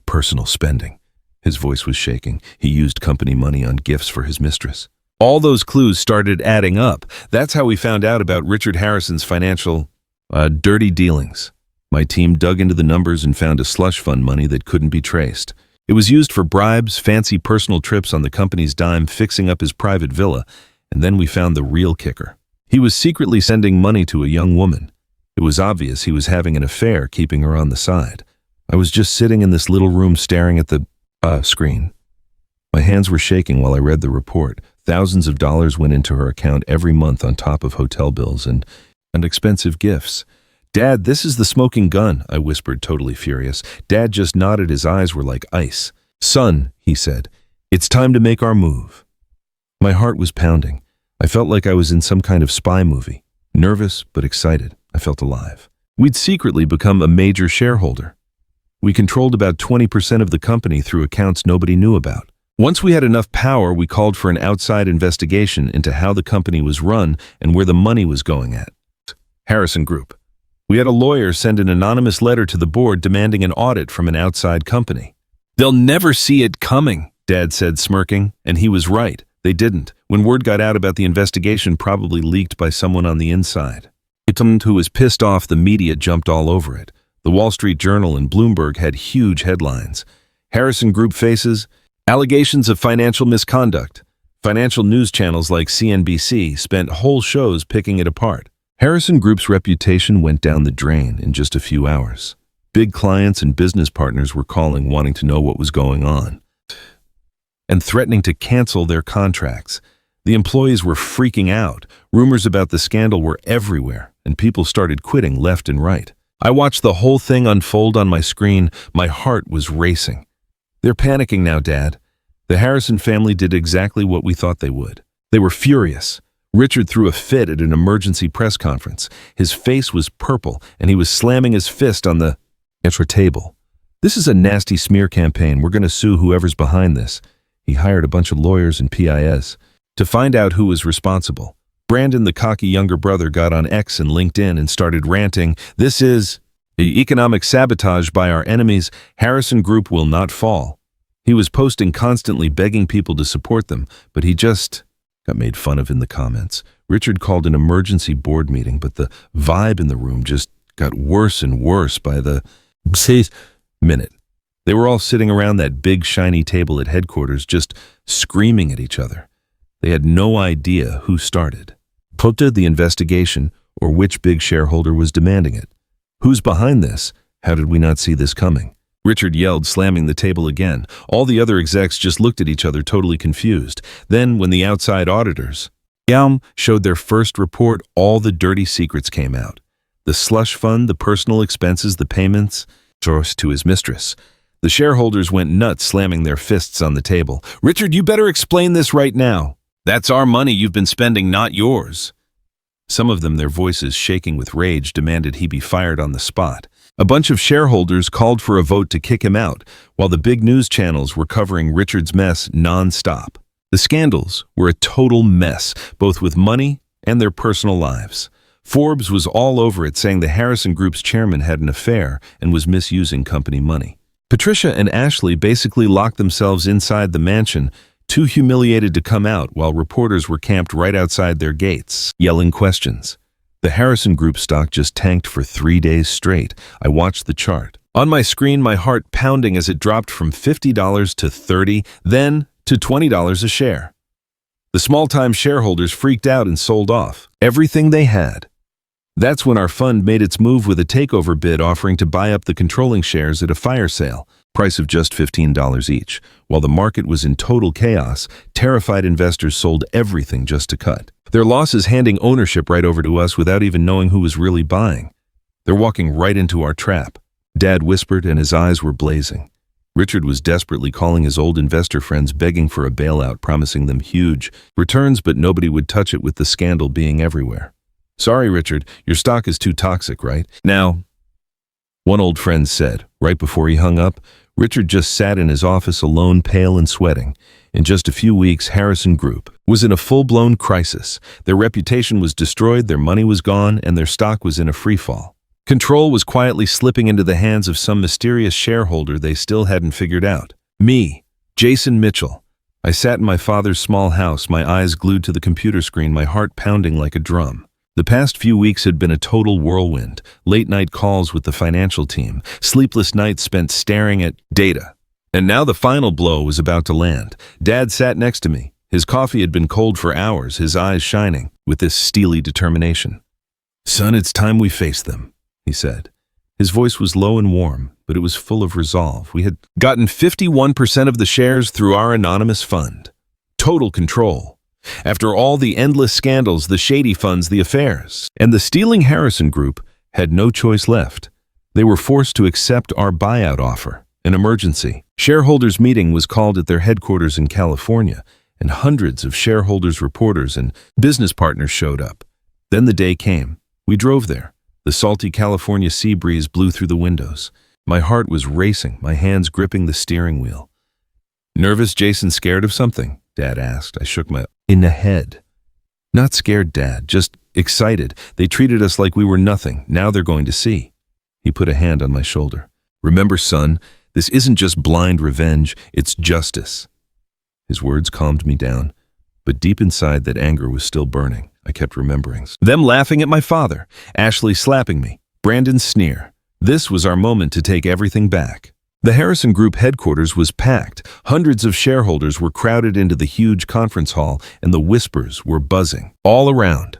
[SPEAKER 1] personal spending. His voice was shaking. He used company money on gifts for his mistress. All those clues started adding up. That's how we found out about Richard Harrison's financial, dirty dealings. My team dug into the numbers and found a slush fund money that couldn't be traced. It was used for bribes, fancy personal trips on the company's dime, fixing up his private villa, and then we found the real kicker. He was secretly sending money to a young woman. It was obvious he was having an affair, keeping her on the side. I was just sitting in this little room staring at the screen. My hands were shaking while I read the report. Thousands of dollars went into her account every month on top of hotel bills and expensive gifts. Dad, this is the smoking gun, I whispered, totally furious. Dad just nodded. His eyes were like ice. Son, he said, it's time to make our move. My heart was pounding. I felt like I was in some kind of spy movie. Nervous, but excited. I felt alive. We'd secretly become a major shareholder. We controlled about 20% of the company through accounts nobody knew about. Once we had enough power, we called for an outside investigation into how the company was run and where the money was going at. Harrison Group. We had a lawyer send an anonymous letter to the board demanding an audit from an outside company. They'll never see it coming, Dad said, smirking, and he was right. They didn't. When word got out about the investigation, probably leaked by someone on the inside, who was pissed off, the media jumped all over it. The Wall Street Journal and Bloomberg had huge headlines. Harrison Group faces allegations of financial misconduct. Financial news channels like CNBC spent whole shows picking it apart. Harrison Group's reputation went down the drain in just a few hours. Big clients and business partners were calling, wanting to know what was going on and threatening to cancel their contracts. The employees were freaking out. Rumors about the scandal were everywhere, and people started quitting left and right. I watched the whole thing unfold on my screen. My heart was racing. They're panicking now, Dad. The Harrison family did exactly what we thought they would. They were furious. Richard threw a fit at an emergency press conference. His face was purple, and he was slamming his fist on the table. This is a nasty smear campaign. We're going to sue whoever's behind this. He hired a bunch of lawyers and PIs to find out who was responsible. Brandon, the cocky younger brother, got on X and LinkedIn and started ranting, "This is economic sabotage by our enemies. Harrison Group will not fall." He was posting constantly, begging people to support them, but he just got made fun of in the comments. Richard called an emergency board meeting, but the vibe in the room just got worse and worse by the minute. They were all sitting around that big shiny table at headquarters, just screaming at each other. They had no idea who started the investigation or which big shareholder was demanding it. Who's behind this? How did we not see this coming? Richard yelled, slamming the table again. All the other execs just looked at each other, totally confused. Then, when the outside auditors showed their first report, all the dirty secrets came out. The slush fund, the personal expenses, the payments to his mistress. The shareholders went nuts, slamming their fists on the table. "Richard, you better explain this right now. That's our money you've been spending, not yours." Some of them, their voices shaking with rage, demanded he be fired on the spot. A bunch of shareholders called for a vote to kick him out, while the big news channels were covering Richard's mess non-stop. The scandals were a total mess, both with money and their personal lives. Forbes was all over it, saying the Harrison Group's chairman had an affair and was misusing company money. Patricia and Ashley basically locked themselves inside the mansion, too humiliated to come out, while reporters were camped right outside their gates, yelling questions. The Harrison Group stock just tanked for 3 days straight. I watched the chart. On my screen, my heart pounding as it dropped from $50 to $30, then to $20 a share. The small-time shareholders freaked out and sold off everything they had. That's when our fund made its move with a takeover bid offering to buy up the controlling shares at a fire sale, price of just $15 each. While the market was in total chaos, terrified investors sold everything just to cut their losses, handing ownership right over to us without even knowing who was really buying. They're walking right into our trap, Dad whispered, and his eyes were blazing. Richard was desperately calling his old investor friends, begging for a bailout, promising them huge returns, but nobody would touch it with the scandal being everywhere. "Sorry, Richard, your stock is too toxic, right now," one old friend said. Right before he hung up, Richard just sat in his office alone, pale and sweating. In just a few weeks, Harrison Group was in a full-blown crisis. Their reputation was destroyed, their money was gone, and their stock was in a freefall. Control was quietly slipping into the hands of some mysterious shareholder they still hadn't figured out. Me, Jason Mitchell. I sat in my father's small house, my eyes glued to the computer screen, my heart pounding like a drum. The past few weeks had been a total whirlwind. Late-night calls with the financial team, sleepless nights spent staring at data. And now the final blow was about to land. Dad sat next to me. His coffee had been cold for hours, his eyes shining with this steely determination. "Son, it's time we face them," he said. His voice was low and warm, but it was full of resolve. We had gotten 51% of the shares through our anonymous fund. Total control. After all the endless scandals, the shady funds, the affairs, and the stealing Harrison Group had no choice left. They were forced to accept our buyout offer, an emergency. Shareholders' meeting was called at their headquarters in California, and hundreds of shareholders, reporters, and business partners showed up. Then the day came. We drove there. The salty California sea breeze blew through the windows. My heart was racing, my hands gripping the steering wheel. "Nervous, Jason? Scared of something?" Dad asked. I shook my in the head. "Not scared, Dad, just excited. They treated us like we were nothing. Now they're going to see." He put a hand on my shoulder. "Remember, son, this isn't just blind revenge, it's justice." His words calmed me down, but deep inside that anger was still burning. I kept remembering them laughing at my father, Ashley slapping me, Brandon's sneer. This was our moment to take everything back. The Harrison Group headquarters was packed. Hundreds of shareholders were crowded into the huge conference hall, and the whispers were buzzing all around.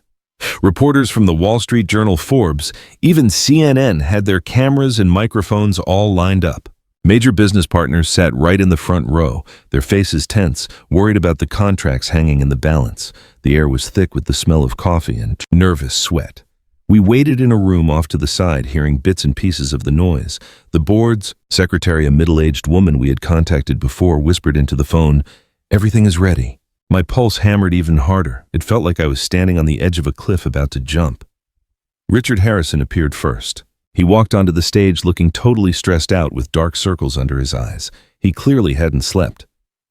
[SPEAKER 1] Reporters from the Wall Street Journal, Forbes, even CNN had their cameras and microphones all lined up. Major business partners sat right in the front row, their faces tense, worried about the contracts hanging in the balance. The air was thick with the smell of coffee and nervous sweat. We waited in a room off to the side, hearing bits and pieces of the noise. The board's secretary, a middle-aged woman we had contacted before, whispered into the phone, "Everything is ready." My pulse hammered even harder. It felt like I was standing on the edge of a cliff about to jump. Richard Harrison appeared first. He walked onto the stage looking totally stressed out with dark circles under his eyes. He clearly hadn't slept.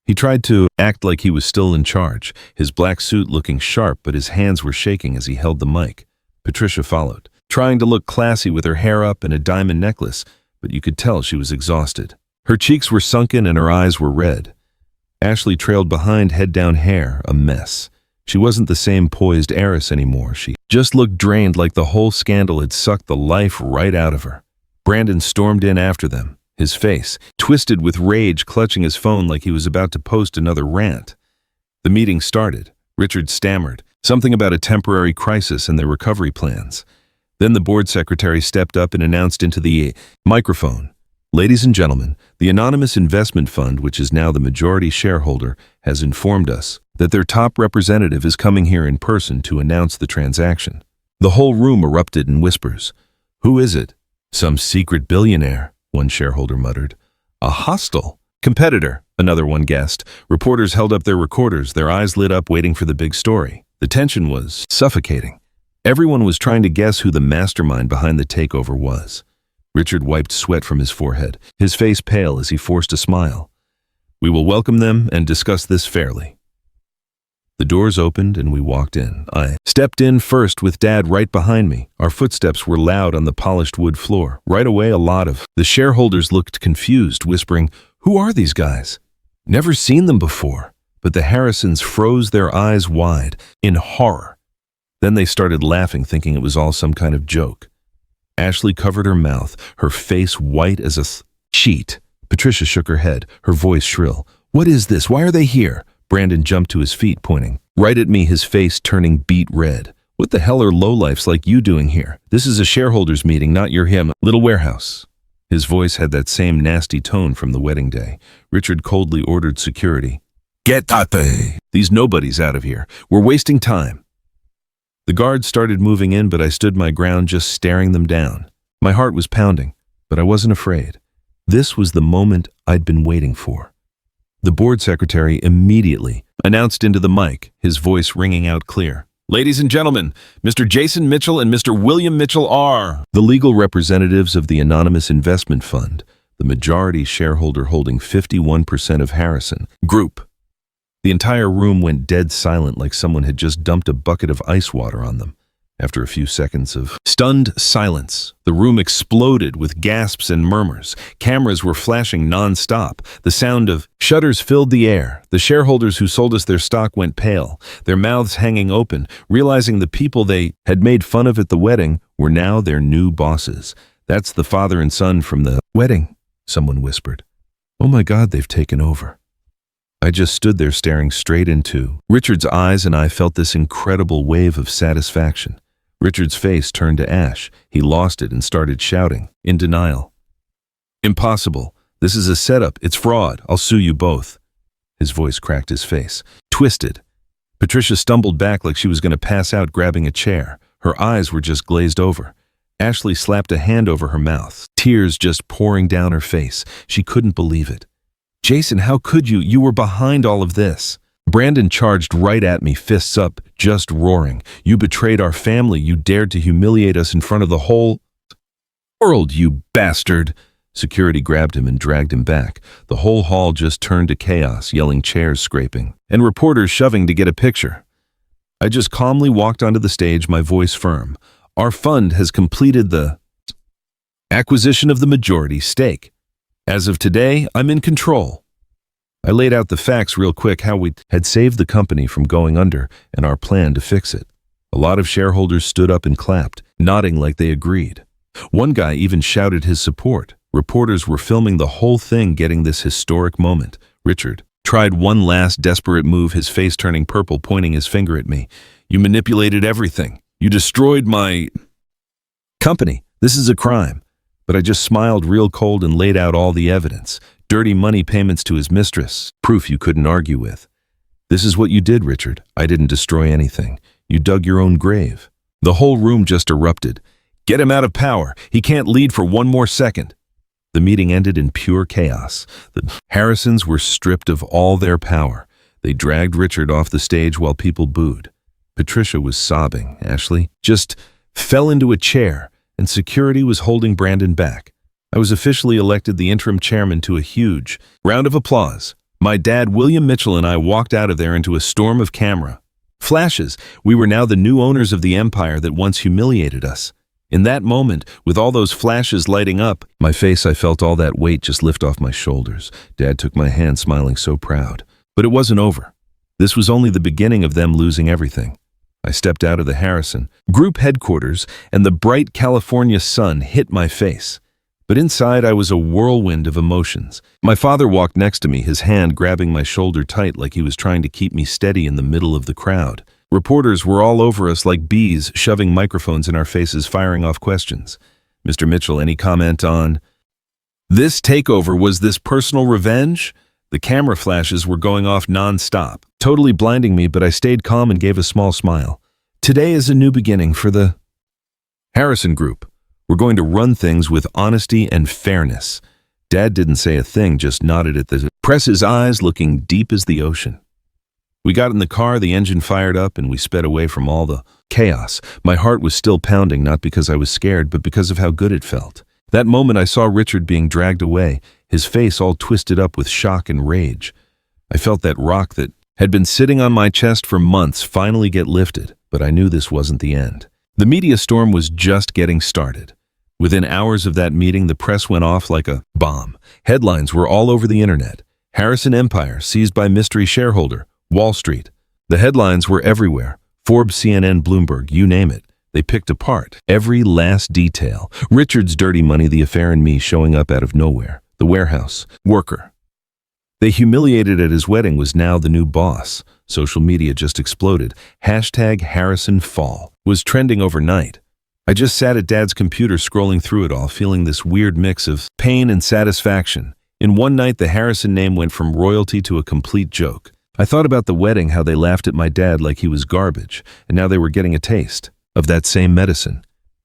[SPEAKER 1] He tried to act like he was still in charge, his black suit looking sharp, but his hands were shaking as he held the mic. Patricia followed, trying to look classy with her hair up and a diamond necklace, but you could tell she was exhausted. Her cheeks were sunken and her eyes were red. Ashley trailed behind, head down, hair a mess. She wasn't the same poised heiress anymore. She just looked drained, like the whole scandal had sucked the life right out of her. Brandon stormed in after them, his face twisted with rage, clutching his phone like he was about to post another rant. The meeting started. Richard stammered, something about a temporary crisis and their recovery plans. Then the board secretary stepped up and announced into the microphone, "Ladies and gentlemen, the Anonymous Investment Fund, which is now the majority shareholder, has informed us that their top representative is coming here in person to announce the transaction." The whole room erupted in whispers. "Who is it?" "Some secret billionaire," one shareholder muttered. "A hostile competitor," another one guessed. Reporters held up their recorders, their eyes lit up, waiting for the big story. The tension was suffocating. Everyone was trying to guess who the mastermind behind the takeover was. Richard wiped sweat from his forehead, his face pale as he forced a smile. "We will welcome them and discuss this fairly." The doors opened and we walked in. I stepped in first with Dad right behind me. Our footsteps were loud on the polished wood floor. Right away, a lot of the shareholders looked confused, whispering, "Who are these guys? Never seen them before." But the Harrisons froze their eyes wide in horror. Then they started laughing, thinking it was all some kind of joke. Ashley covered her mouth, her face white as a sheet. Patricia shook her head, her voice shrill. "What is this? Why are they here?" Brandon jumped to his feet, pointing right at me, his face turning beet red. "What the hell are lowlifes like you doing here? This is a shareholders meeting, not your little warehouse." His voice had that same nasty tone from the wedding day. Richard coldly ordered security. "Get these nobodies out of here. We're wasting time." The guards started moving in, but I stood my ground, just staring them down. My heart was pounding, but I wasn't afraid. This was the moment I'd been waiting for. The board secretary immediately announced into the mic, his voice ringing out clear. "Ladies and gentlemen, Mr. Jason Mitchell and Mr. William Mitchell are the legal representatives of the Anonymous Investment Fund, the majority shareholder holding 51% of Harrison Group." The entire room went dead silent, like someone had just dumped a bucket of ice water on them. After a few seconds of stunned silence, the room exploded with gasps and murmurs. Cameras were flashing non-stop. The sound of shutters filled the air. The shareholders who sold us their stock went pale, their mouths hanging open, realizing the people they had made fun of at the wedding were now their new bosses. "That's the father and son from the wedding," someone whispered. "Oh my God, they've taken over." I just stood there staring straight into Richard's eyes, and I felt this incredible wave of satisfaction. Richard's face turned to ash. He lost it and started shouting, in denial. "Impossible. This is a setup. It's fraud. I'll sue you both." His voice cracked, his face twisted. Patricia stumbled back like she was going to pass out, grabbing a chair. Her eyes were just glazed over. Ashley slapped a hand over her mouth, tears just pouring down her face. She couldn't believe it. "Jason, how could you? You were behind all of this." Brandon charged right at me, fists up, just roaring. "You betrayed our family. You dared to humiliate us in front of the whole world, you bastard." Security grabbed him and dragged him back. The whole hall just turned to chaos, yelling, chairs scraping, and reporters shoving to get a picture. I just calmly walked onto the stage, my voice firm. "Our fund has completed the acquisition of the majority stake. As of today, I'm in control." I laid out the facts real quick, how we had saved the company from going under and our plan to fix it. A lot of shareholders stood up and clapped, nodding like they agreed. One guy even shouted his support. Reporters were filming the whole thing, getting this historic moment. Richard tried one last desperate move, his face turning purple, pointing his finger at me. "You manipulated everything. You destroyed my company. This is a crime." But I just smiled real cold and laid out all the evidence. Dirty money payments to his mistress. Proof you couldn't argue with. This is what you did, Richard. I didn't destroy anything. You dug your own grave. The whole room just erupted. Get him out of power. He can't lead for one more second. The meeting ended in pure chaos. The Harrisons were stripped of all their power. They dragged Richard off the stage while people booed. Patricia was sobbing. Ashley just fell into a chair, and security was holding Brandon back. I was officially elected the interim chairman to a huge round of applause. My dad, William Mitchell, and I walked out of there into a storm of camera flashes. We were now the new owners of the empire that once humiliated us. In that moment, with all those flashes lighting up, my face, I felt all that weight just lift off my shoulders. Dad took my hand, smiling so proud. But it wasn't over. This was only the beginning of them losing everything. I stepped out of the Harrison Group headquarters, and the bright California sun hit my face. But inside, I was a whirlwind of emotions. My father walked next to me, his hand grabbing my shoulder tight like he was trying to keep me steady in the middle of the crowd. Reporters were all over us like bees, shoving microphones in our faces, firing off questions. Mr. Mitchell, any comment on this takeover? Was this personal revenge? The camera flashes were going off non-stop, totally blinding me, but I stayed calm and gave a small smile. Today is a new beginning for the Harrison Group. We're going to run things with honesty and fairness. Dad didn't say a thing, just nodded at the press, his eyes looking deep as the ocean. We got in the car, the engine fired up, and we sped away from all the chaos. My heart was still pounding, not because I was scared, but because of how good it felt. That moment I saw Richard being dragged away, his face all twisted up with shock and rage. I felt that rock that had been sitting on my chest for months finally get lifted, but I knew this wasn't the end. The media storm was just getting started. Within hours of that meeting, the press went off like a bomb. Headlines were all over the internet. Harrison Empire seized by mystery shareholder. Wall Street. The headlines were everywhere. Forbes, CNN, Bloomberg, you name it. They picked apart every last detail. Richard's dirty money, the affair, and me showing up out of nowhere. The warehouse worker they humiliated at his wedding was now the new boss. Social media just exploded. #HarrisonFall was trending overnight. I just sat at Dad's computer scrolling through it all, feeling this weird mix of pain and satisfaction. In one night, the Harrison name went from royalty to a complete joke. I thought about the wedding, how they laughed at my dad like he was garbage, and now they were getting a taste of that same medicine.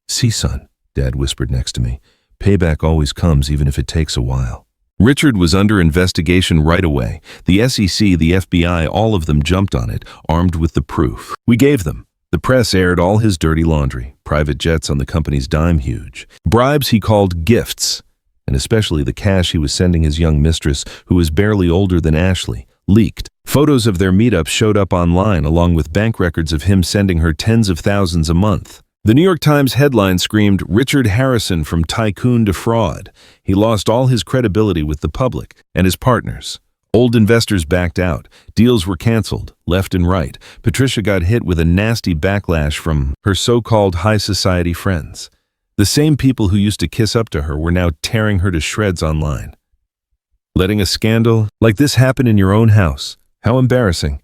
[SPEAKER 1] See, son, Dad whispered next to me. Payback always comes, even if it takes a while. Richard was under investigation right away. The SEC, the FBI, all of them jumped on it, armed with the proof we gave them. The press aired all his dirty laundry, private jets on the company's dime huge, bribes he called gifts, and especially the cash he was sending his young mistress, who was barely older than Ashley, leaked. Photos of their meetup showed up online, along with bank records of him sending her tens of thousands a month. The New York Times headline screamed, "Richard Harrison from tycoon to fraud." He lost all his credibility with the public and his partners. Old investors backed out. Deals were canceled, left and right. Patricia got hit with a nasty backlash from her so-called high society friends. The same people who used to kiss up to her were now tearing her to shreds online. Letting a scandal like this happen in your own house. How embarrassing.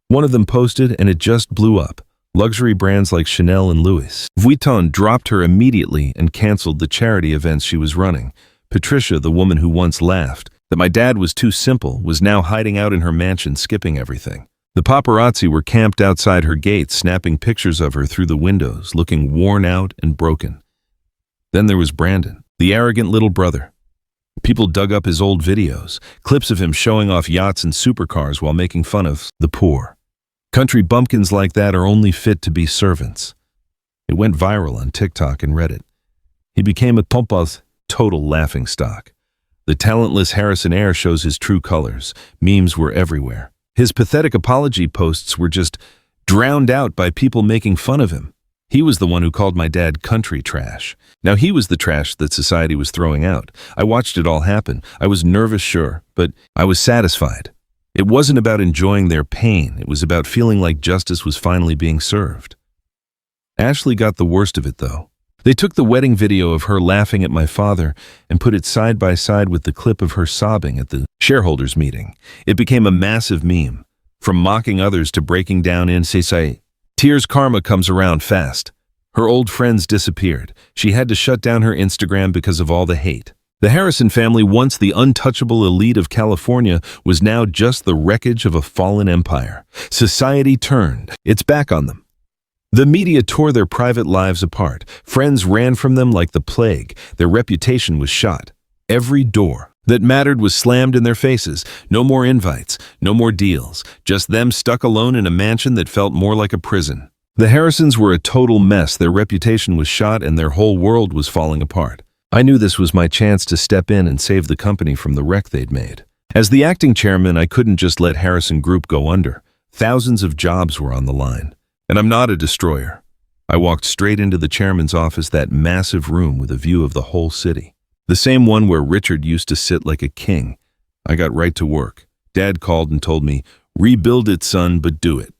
[SPEAKER 1] One of them posted and it just blew up. Luxury brands like Chanel and Louis Vuitton dropped her immediately and canceled the charity events she was running. Patricia, the woman who once laughed that my dad was too simple, was now hiding out in her mansion, skipping everything. The paparazzi were camped outside her gates, snapping pictures of her through the windows, looking worn out and broken. Then there was Brandon, the arrogant little brother. People dug up his old videos, clips of him showing off yachts and supercars while making fun of the poor. Country bumpkins like that are only fit to be servants. It went viral on TikTok and Reddit. He became a pompous, total laughingstock. The talentless Harrison heir shows his true colors. Memes were everywhere. His pathetic apology posts were just drowned out by people making fun of him. He was the one who called my dad country trash. Now he was the trash that society was throwing out. I watched it all happen. I was nervous, sure, but I was satisfied. It wasn't about enjoying their pain. It was about feeling like justice was finally being served. Ashley got the worst of it, though. They took the wedding video of her laughing at my father and put it side by side with the clip of her sobbing at the shareholders' meeting. It became a massive meme. From mocking others to breaking down in say, tears karma comes around fast. Her old friends disappeared. She had to shut down her Instagram because of all the hate. The Harrison family, once the untouchable elite of California, was now just the wreckage of a fallen empire. Society turned its back on them. The media tore their private lives apart. Friends ran from them like the plague. Their reputation was shot. Every door that mattered was slammed in their faces. No more invites, no more deals. Just them stuck alone in a mansion that felt more like a prison. The Harrisons were a total mess. Their reputation was shot and their whole world was falling apart. I knew this was my chance to step in and save the company from the wreck they'd made. As the acting chairman, I couldn't just let Harrison Group go under. Thousands of jobs were on the line. And I'm not a destroyer. I walked straight into the chairman's office, that massive room with a view of the whole city. The same one where Richard used to sit like a king. I got right to work. Dad called and told me, "Rebuild it, son, but do it."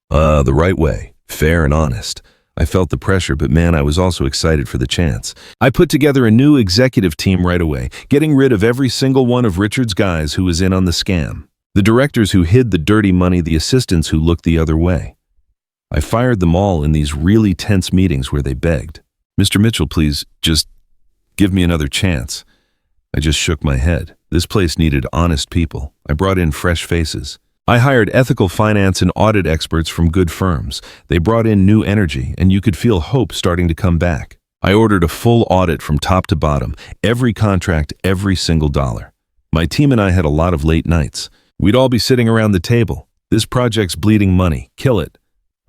[SPEAKER 1] The right way, fair and honest. I felt the pressure, but man, I was also excited for the chance. I put together a new executive team right away, getting rid of every single one of Richard's guys who was in on the scam. The directors who hid the dirty money, the assistants who looked the other way. I fired them all in these really tense meetings where they begged, "Mr. Mitchell, please, just give me another chance." I just shook my head. This place needed honest people. I brought in fresh faces. I hired ethical finance and audit experts from good firms. They brought in new energy, and you could feel hope starting to come back. I ordered a full audit from top to bottom, every contract, every single dollar. My team and I had a lot of late nights. We'd all be sitting around the table. "This project's bleeding money. Kill it."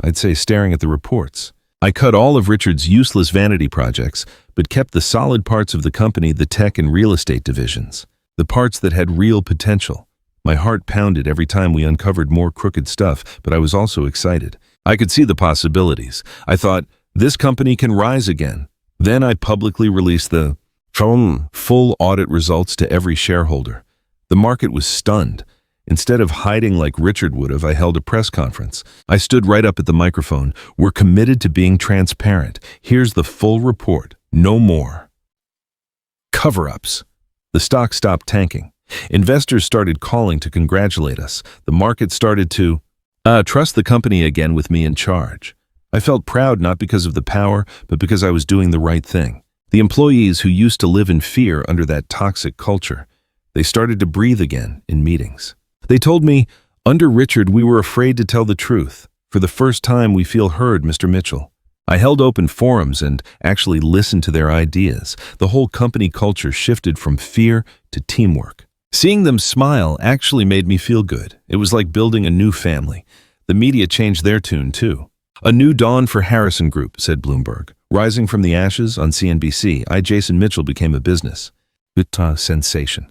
[SPEAKER 1] I'd say, staring at the reports. I cut all of Richard's useless vanity projects, but kept the solid parts of the company, the tech and real estate divisions, the parts that had real potential. My heart pounded every time we uncovered more crooked stuff, but I was also excited. I could see the possibilities. I thought, this company can rise again. Then I publicly released the full audit results to every shareholder. The market was stunned. Instead of hiding like Richard would have, I held a press conference. I stood right up at the microphone. "We're committed to being transparent. Here's the full report. No more cover-ups." The stock stopped tanking. Investors started calling to congratulate us. The market started to trust the company again with me in charge. I felt proud not because of the power, but because I was doing the right thing. The employees who used to live in fear under that toxic culture, they started to breathe again in meetings. They told me, "Under Richard, we were afraid to tell the truth. For the first time, we feel heard, Mr. Mitchell." I held open forums and actually listened to their ideas. The whole company culture shifted from fear to teamwork. Seeing them smile actually made me feel good. It was like building a new family. The media changed their tune, too. "A new dawn for Harrison Group," said Bloomberg. Rising from the ashes on CNBC, Jason Mitchell, became a business. Sensation.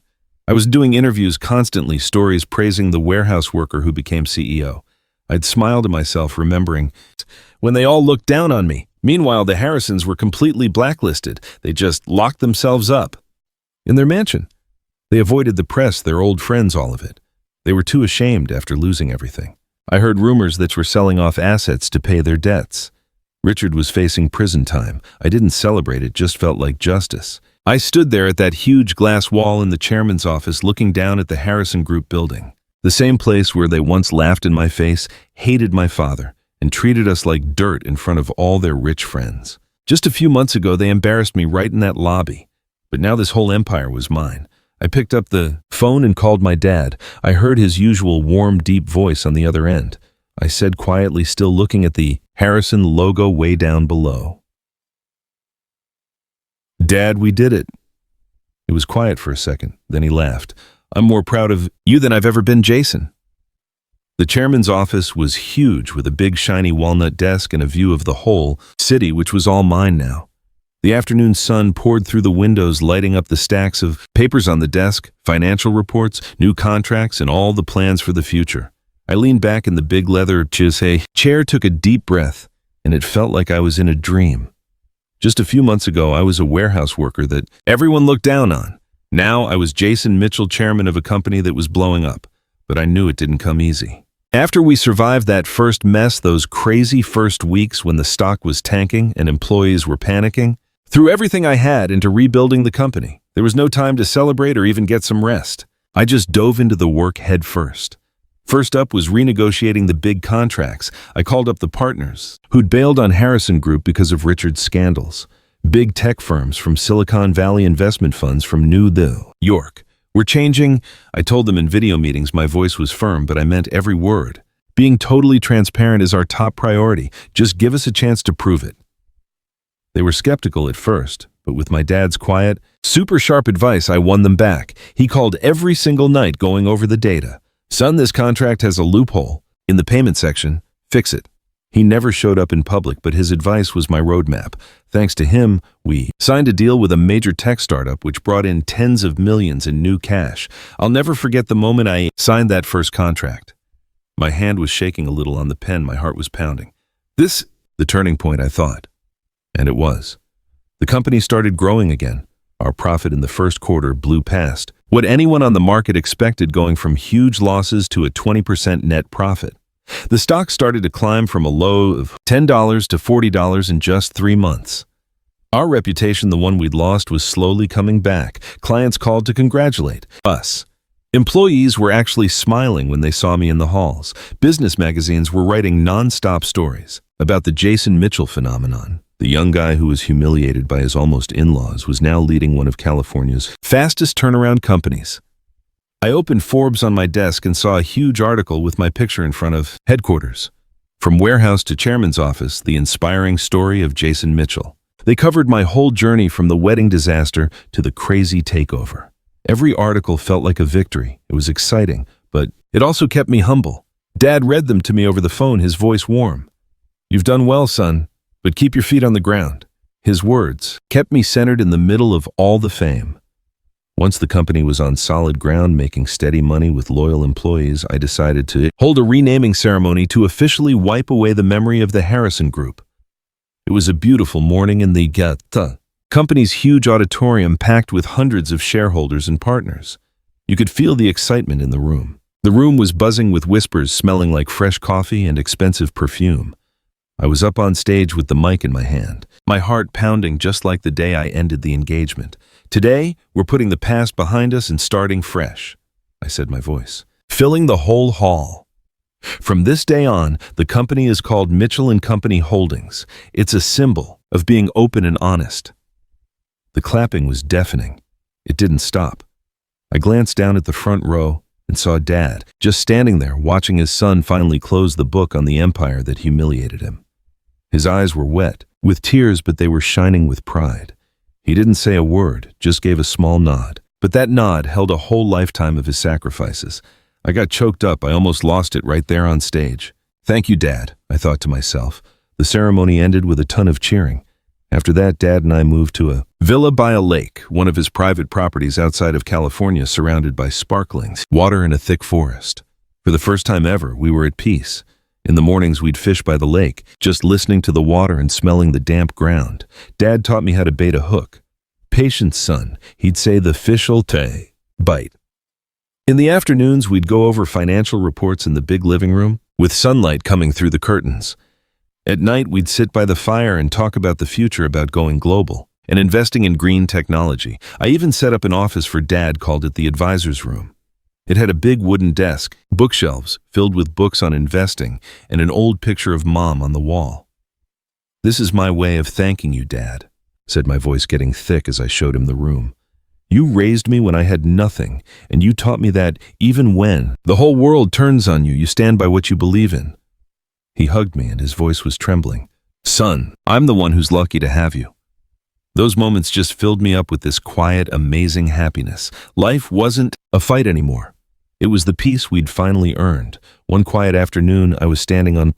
[SPEAKER 1] I was doing interviews constantly, stories praising the warehouse worker who became CEO. I'd smile to myself, remembering when they all looked down on me. Meanwhile, the Harrisons were completely blacklisted. They just locked themselves up in their mansion. They avoided the press, their old friends, all of it. They were too ashamed after losing everything. I heard rumors that were selling off assets to pay their debts. Richard was facing prison time. I didn't celebrate it, just felt like justice. I stood there at that huge glass wall in the chairman's office looking down at the Harrison Group building. The same place where they once laughed in my face, hated my father, and treated us like dirt in front of all their rich friends. Just a few months ago, they embarrassed me right in that lobby. But now this whole empire was mine. I picked up the phone and called my dad. I heard his usual warm, deep voice on the other end. I said quietly, still looking at the Harrison logo way down below, "Dad, we did it." It was quiet for a second. Then he laughed. "I'm more proud of you than I've ever been, Jason." The chairman's office was huge, with a big shiny walnut desk and a view of the whole city, which was all mine now. The afternoon sun poured through the windows, lighting up the stacks of papers on the desk, financial reports, new contracts, and all the plans for the future. I leaned back in the big leather chair, took a deep breath, and it felt like I was in a dream. Just a few months ago, I was a warehouse worker that everyone looked down on. Now I was Jason Mitchell, chairman of a company that was blowing up, but I knew it didn't come easy. After we survived that first mess, those crazy first weeks when the stock was tanking and employees were panicking, threw everything I had into rebuilding the company. There was no time to celebrate or even get some rest. I just dove into the work head first. First up was renegotiating the big contracts. I called up the partners who'd bailed on Harrison Group because of Richard's scandals. Big tech firms from Silicon Valley investment funds from New York. We're changing. I told them in video meetings. My voice was firm, but I meant every word. Being totally transparent is our top priority. Just give us a chance to prove it. They were skeptical at first, but with my dad's quiet, super sharp advice, I won them back. He called every single night going over the data. Son, this contract has a loophole. In the payment section, fix it. He never showed up in public, but his advice was my roadmap. Thanks to him, we signed a deal with a major tech startup which brought in tens of millions in new cash. I'll never forget the moment I signed that first contract. My hand was shaking a little on the pen, my heart was pounding. The turning point, I thought. And it was. The company started growing again. Our profit in the first quarter blew past what anyone on the market expected, going from huge losses to a 20% net profit. The stock started to climb from a low of $10 to $40 in just 3 months. Our reputation, the one we'd lost, was slowly coming back. Clients called to congratulate us. Employees were actually smiling when they saw me in the halls. Business magazines were writing non-stop stories about the Jason Mitchell phenomenon. The young guy who was humiliated by his almost in-laws was now leading one of California's fastest turnaround companies. I opened Forbes on my desk and saw a huge article with my picture in front of headquarters. From warehouse to chairman's office, the inspiring story of Jason Mitchell. They covered my whole journey from the wedding disaster to the crazy takeover. Every article felt like a victory. It was exciting, but it also kept me humble. Dad read them to me over the phone, his voice warm. "You've done well, son, but keep your feet on the ground." His words kept me centered in the middle of all the fame. Once the company was on solid ground, making steady money with loyal employees, I decided to hold a renaming ceremony to officially wipe away the memory of the Harrison Group. It was a beautiful morning in the company's huge auditorium, packed with hundreds of shareholders and partners. You could feel the excitement in the room. The room was buzzing with whispers, smelling like fresh coffee and expensive perfume. I was up on stage with the mic in my hand, my heart pounding just like the day I ended the engagement. "Today, we're putting the past behind us and starting fresh," I said, my voice filling the whole hall. "From this day on, the company is called Mitchell & Company Holdings. It's a symbol of being open and honest." The clapping was deafening. It didn't stop. I glanced down at the front row and saw Dad, just standing there, watching his son finally close the book on the empire that humiliated him. His eyes were wet with tears, but they were shining with pride. He didn't say a word, just gave a small nod. But that nod held a whole lifetime of his sacrifices. I got choked up. I almost lost it right there on stage. "Thank you, Dad," I thought to myself. The ceremony ended with a ton of cheering. After that, Dad and I moved to a villa by a lake, one of his private properties outside of California, surrounded by sparkling water and a thick forest. For the first time ever, we were at peace. In the mornings, we'd fish by the lake, just listening to the water and smelling the damp ground. Dad taught me how to bait a hook. "Patience, son," he'd say, "the fish'll bite." In the afternoons, we'd go over financial reports in the big living room, with sunlight coming through the curtains. At night, we'd sit by the fire and talk about the future, about going global and investing in green technology. I even set up an office for Dad, called it the advisor's room. It had a big wooden desk, bookshelves filled with books on investing, and an old picture of Mom on the wall. "This is my way of thanking you, Dad," said my voice getting thick as I showed him the room. "You raised me when I had nothing, and you taught me that even when the whole world turns on you, you stand by what you believe in." He hugged me and his voice was trembling. "Son, I'm the one who's lucky to have you." Those moments just filled me up with this quiet, amazing happiness. Life wasn't a fight anymore. It was the peace we'd finally earned. One quiet afternoon, I was standing on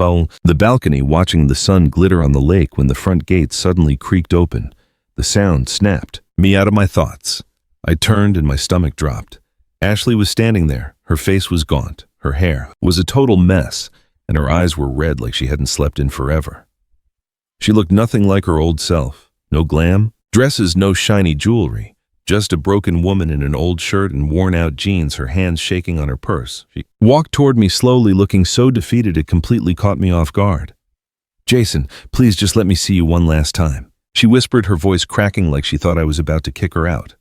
[SPEAKER 1] the balcony watching the sun glitter on the lake when the front gate suddenly creaked open. The sound snapped me out of my thoughts. I turned and my stomach dropped. Ashley was standing there. Her face was gaunt. Her hair was a total mess, and her eyes were red like she hadn't slept in forever. She looked nothing like her old self. No glam, dresses, no shiny jewelry. Just a broken woman in an old shirt and worn-out jeans, her hands shaking on her purse. She walked toward me slowly, looking so defeated it completely caught me off guard. "Jason, please just let me see you one last time," she whispered, her voice cracking like she thought I was about to kick her out.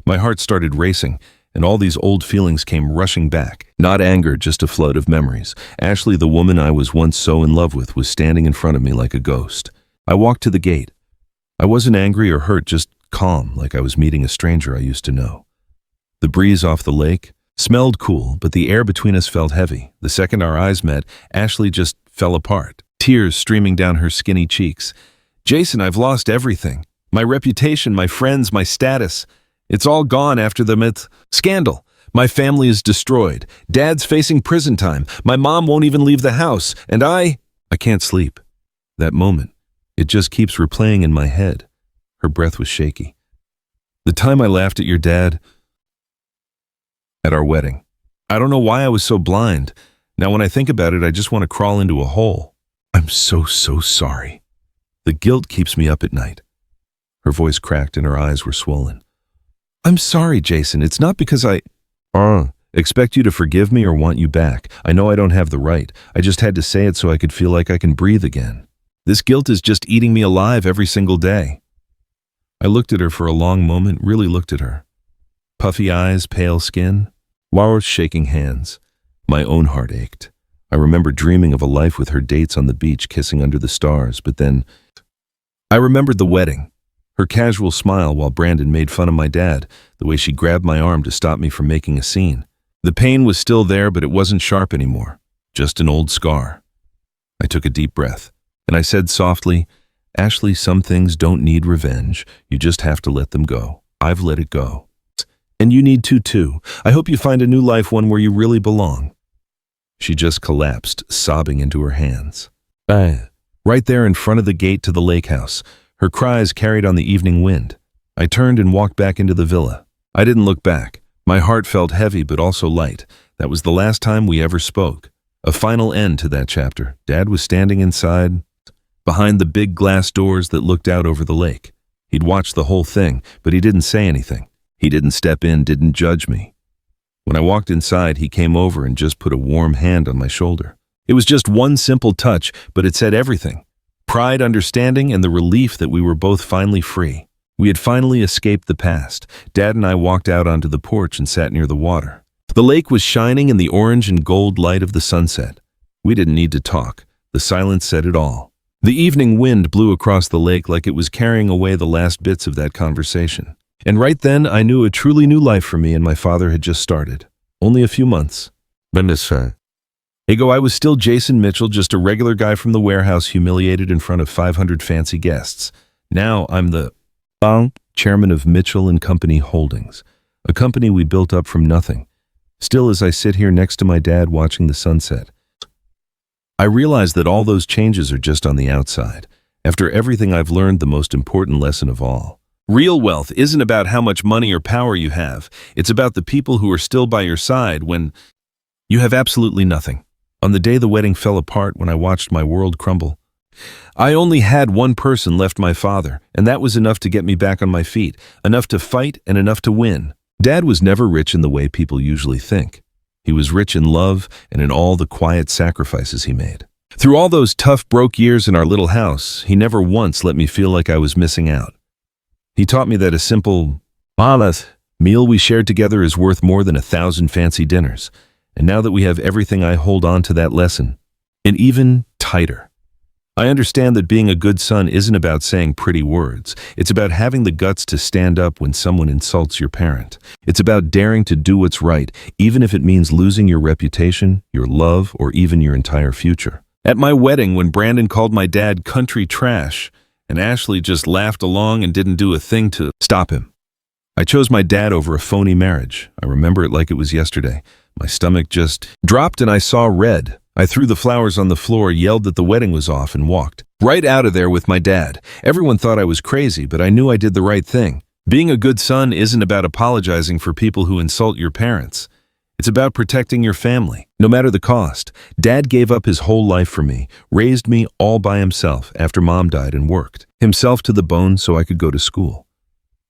[SPEAKER 1] My heart started racing. and all these old feelings came rushing back. Not anger, just a flood of memories. Ashley, the woman I was once so in love with, was standing in front of me like a ghost. I walked to the gate. I wasn't angry or hurt, just calm, like I was meeting a stranger I used to know. The breeze off the lake smelled cool, but the air between us felt heavy. The second our eyes met, Ashley just fell apart, tears streaming down her skinny cheeks. "Jason, I've lost everything. My reputation, my friends, my status. It's all gone after the scandal. My family is destroyed. Dad's facing prison time. My mom won't even leave the house. And I can't sleep." That moment, it just keeps replaying in my head. Her breath was shaky. "The time I laughed at your dad at our wedding. I don't know why I was so blind. Now when I think about it, I just want to crawl into a hole. I'm so sorry. The guilt keeps me up at night." Her voice cracked and her eyes were swollen. "I'm sorry, Jason. It's not because I expect you to forgive me or want you back. I know I don't have the right. I just had to say it so I could feel like I can breathe again. This guilt is just eating me alive every single day." I looked at her for a long moment, really looked at her. Puffy eyes, pale skin, Laura's shaking hands. My own heart ached. I remember dreaming of a life with her dates on the beach kissing under the stars, but then I remembered the wedding. Her casual smile while Brandon made fun of my dad, the way she grabbed my arm to stop me from making a scene. The pain was still there, but it wasn't sharp anymore, just an old scar. I took a deep breath, and I said softly, "Ashley, some things don't need revenge. You just have to let them go. I've let it go. And you need to too. I hope you find a new life, one where you really belong." She just collapsed, sobbing into her hands. Right there in front of the gate to the lake house, her cries carried on the evening wind. I turned and walked back into the villa. I didn't look back. My heart felt heavy but also light. That was the last time we ever spoke. A final end to that chapter. Dad was standing inside, behind the big glass doors that looked out over the lake. He'd watched the whole thing, but he didn't say anything. He didn't step in, didn't judge me. When I walked inside, he came over and just put a warm hand on my shoulder. It was just one simple touch, but it said everything. Pride, understanding, and the relief that we were both finally free. We had finally escaped the past. Dad and I walked out onto the porch and sat near the water. The lake was shining in the orange and gold light of the sunset. We didn't need to talk. The silence said it all. The evening wind blew across the lake like it was carrying away the last bits of that conversation. And right then, I knew a truly new life for me and my father had just started. Only a few months. Ego, I was still Jason Mitchell, just a regular guy from the warehouse humiliated in front of 500 fancy guests. Now I'm the chairman of Mitchell and Company Holdings, a company we built up from nothing. Still, as I sit here next to my dad watching the sunset, I realize that all those changes are just on the outside. After everything I've learned, the most important lesson of all. Real wealth isn't about how much money or power you have. It's about the people who are still by your side when you have absolutely nothing. On the day the wedding fell apart, when I watched my world crumble, I only had one person left, my father, and that was enough to get me back on my feet, enough to fight and enough to win. Dad was never rich in the way people usually think. He was rich in love and in all the quiet sacrifices he made. Through all those tough, broke years in our little house, he never once let me feel like I was missing out. He taught me that a simple meal we shared together is worth more than 1,000 fancy dinners. And now that we have everything, I hold on to that lesson, and even tighter. I understand that being a good son isn't about saying pretty words. It's about having the guts to stand up when someone insults your parent. It's about daring to do what's right, even if it means losing your reputation, your love, or even your entire future. At my wedding, when Brandon called my dad country trash, and Ashley just laughed along and didn't do a thing to stop him, I chose my dad over a phony marriage. I remember it like it was yesterday. My stomach just dropped and I saw red. I threw the flowers on the floor, yelled that the wedding was off, and walked right out of there with my dad. Everyone thought I was crazy, but I knew I did the right thing. Being a good son isn't about apologizing for people who insult your parents. It's about protecting your family, no matter the cost. Dad gave up his whole life for me, raised me all by himself after Mom died, and worked himself to the bone so I could go to school.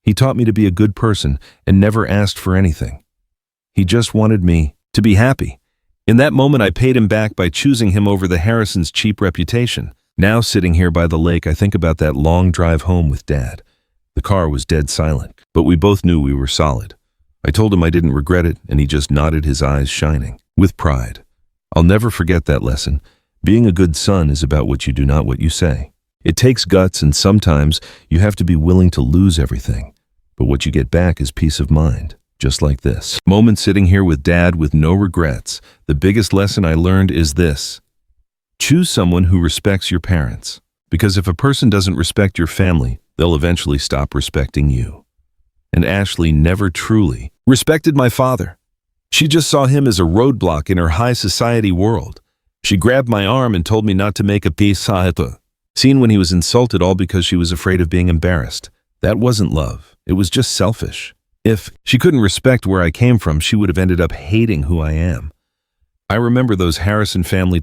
[SPEAKER 1] He taught me to be a good person and never asked for anything. He just wanted me to be happy. In that moment, I paid him back by choosing him over the Harrisons' cheap reputation. Now, sitting here by the lake, I think about that long drive home with Dad. The car was dead silent, but we both knew we were solid. I told him I didn't regret it, and he just nodded, his eyes shining with pride. I'll never forget that lesson. Being a good son is about what you do, not what you say. It takes guts, and sometimes you have to be willing to lose everything. But what you get back is peace of mind, just like this moment sitting here with Dad with no regrets. The biggest lesson I learned is this: choose someone who respects your parents. Because if a person doesn't respect your family, they'll eventually stop respecting you. And Ashley never truly respected my father. She just saw him as a roadblock in her high society world. She grabbed my arm and told me not to make a peace scene when he was insulted, all because she was afraid of being embarrassed. That wasn't love. It was just selfish. If she couldn't respect where I came from, she would have ended up hating who I am. I remember those Harrison family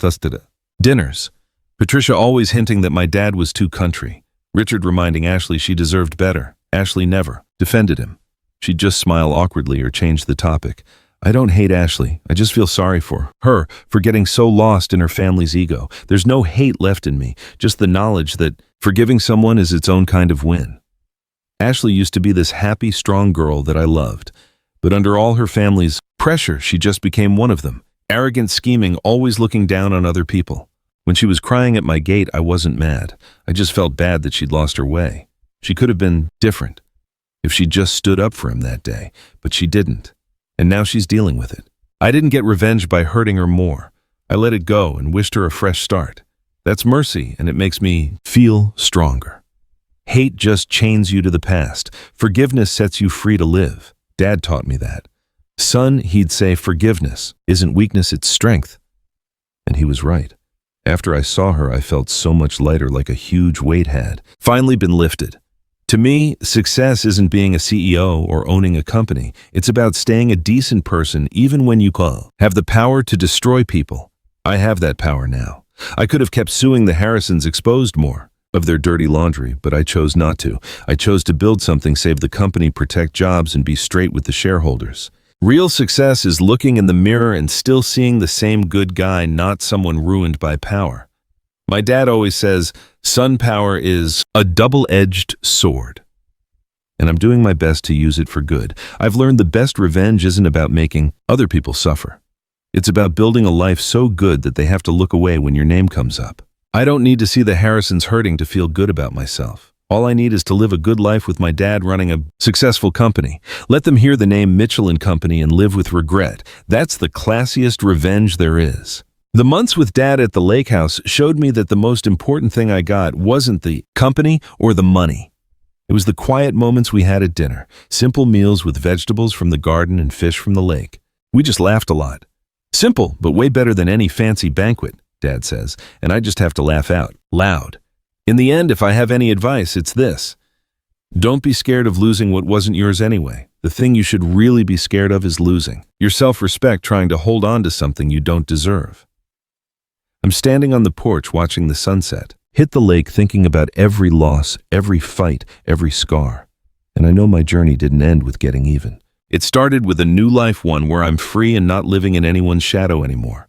[SPEAKER 1] dinners. Patricia always hinting that my dad was too country. Richard reminding Ashley she deserved better. Ashley never defended him. She'd just smile awkwardly or change the topic. I don't hate Ashley. I just feel sorry for her for getting so lost in her family's ego. There's no hate left in me, just the knowledge that forgiving someone is its own kind of win. Ashley used to be this happy, strong girl that I loved, but under all her family's pressure, she just became one of them. Arrogant, scheming, always looking down on other people. When she was crying at my gate, I wasn't mad. I just felt bad that she'd lost her way. She could have been different if she just stood up for him that day, but she didn't. And now she's dealing with it. I didn't get revenge by hurting her more. I let it go and wished her a fresh start. That's mercy, and it makes me feel stronger. Hate just chains you to the past. Forgiveness sets you free to live. Dad taught me that. Son, he'd say, forgiveness isn't weakness, it's strength. And he was right. After I saw her, I felt so much lighter, like a huge weight had finally been lifted. To me, success isn't being a CEO or owning a company. It's about staying a decent person even when you have the power to destroy people. I have that power now. I could have kept suing the Harrisons, exposed more of their dirty laundry, but I chose not to. I chose to build something, save the company, protect jobs, and be straight with the shareholders. Real success is looking in the mirror and still seeing the same good guy, not someone ruined by power. My dad always says, son, power is a double-edged sword. And I'm doing my best to use it for good. I've learned the best revenge isn't about making other people suffer. It's about building a life so good that they have to look away when your name comes up. I don't need to see the Harrisons hurting to feel good about myself. All I need is to live a good life with my dad running a successful company. Let them hear the name Mitchell & Company and live with regret. That's the classiest revenge there is. The months with Dad at the lake house showed me that the most important thing I got wasn't the company or the money. It was the quiet moments we had at dinner, simple meals with vegetables from the garden and fish from the lake. We just laughed a lot. Simple, but way better than any fancy banquet, Dad says, and I just have to laugh out loud. In the end, if I have any advice, it's this. Don't be scared of losing what wasn't yours anyway. The thing you should really be scared of is losing your self-respect, trying to hold on to something you don't deserve. I'm standing on the porch watching the sunset, hit the lake, thinking about every loss, every fight, every scar. And I know my journey didn't end with getting even. It started with a new life, one where I'm free and not living in anyone's shadow anymore.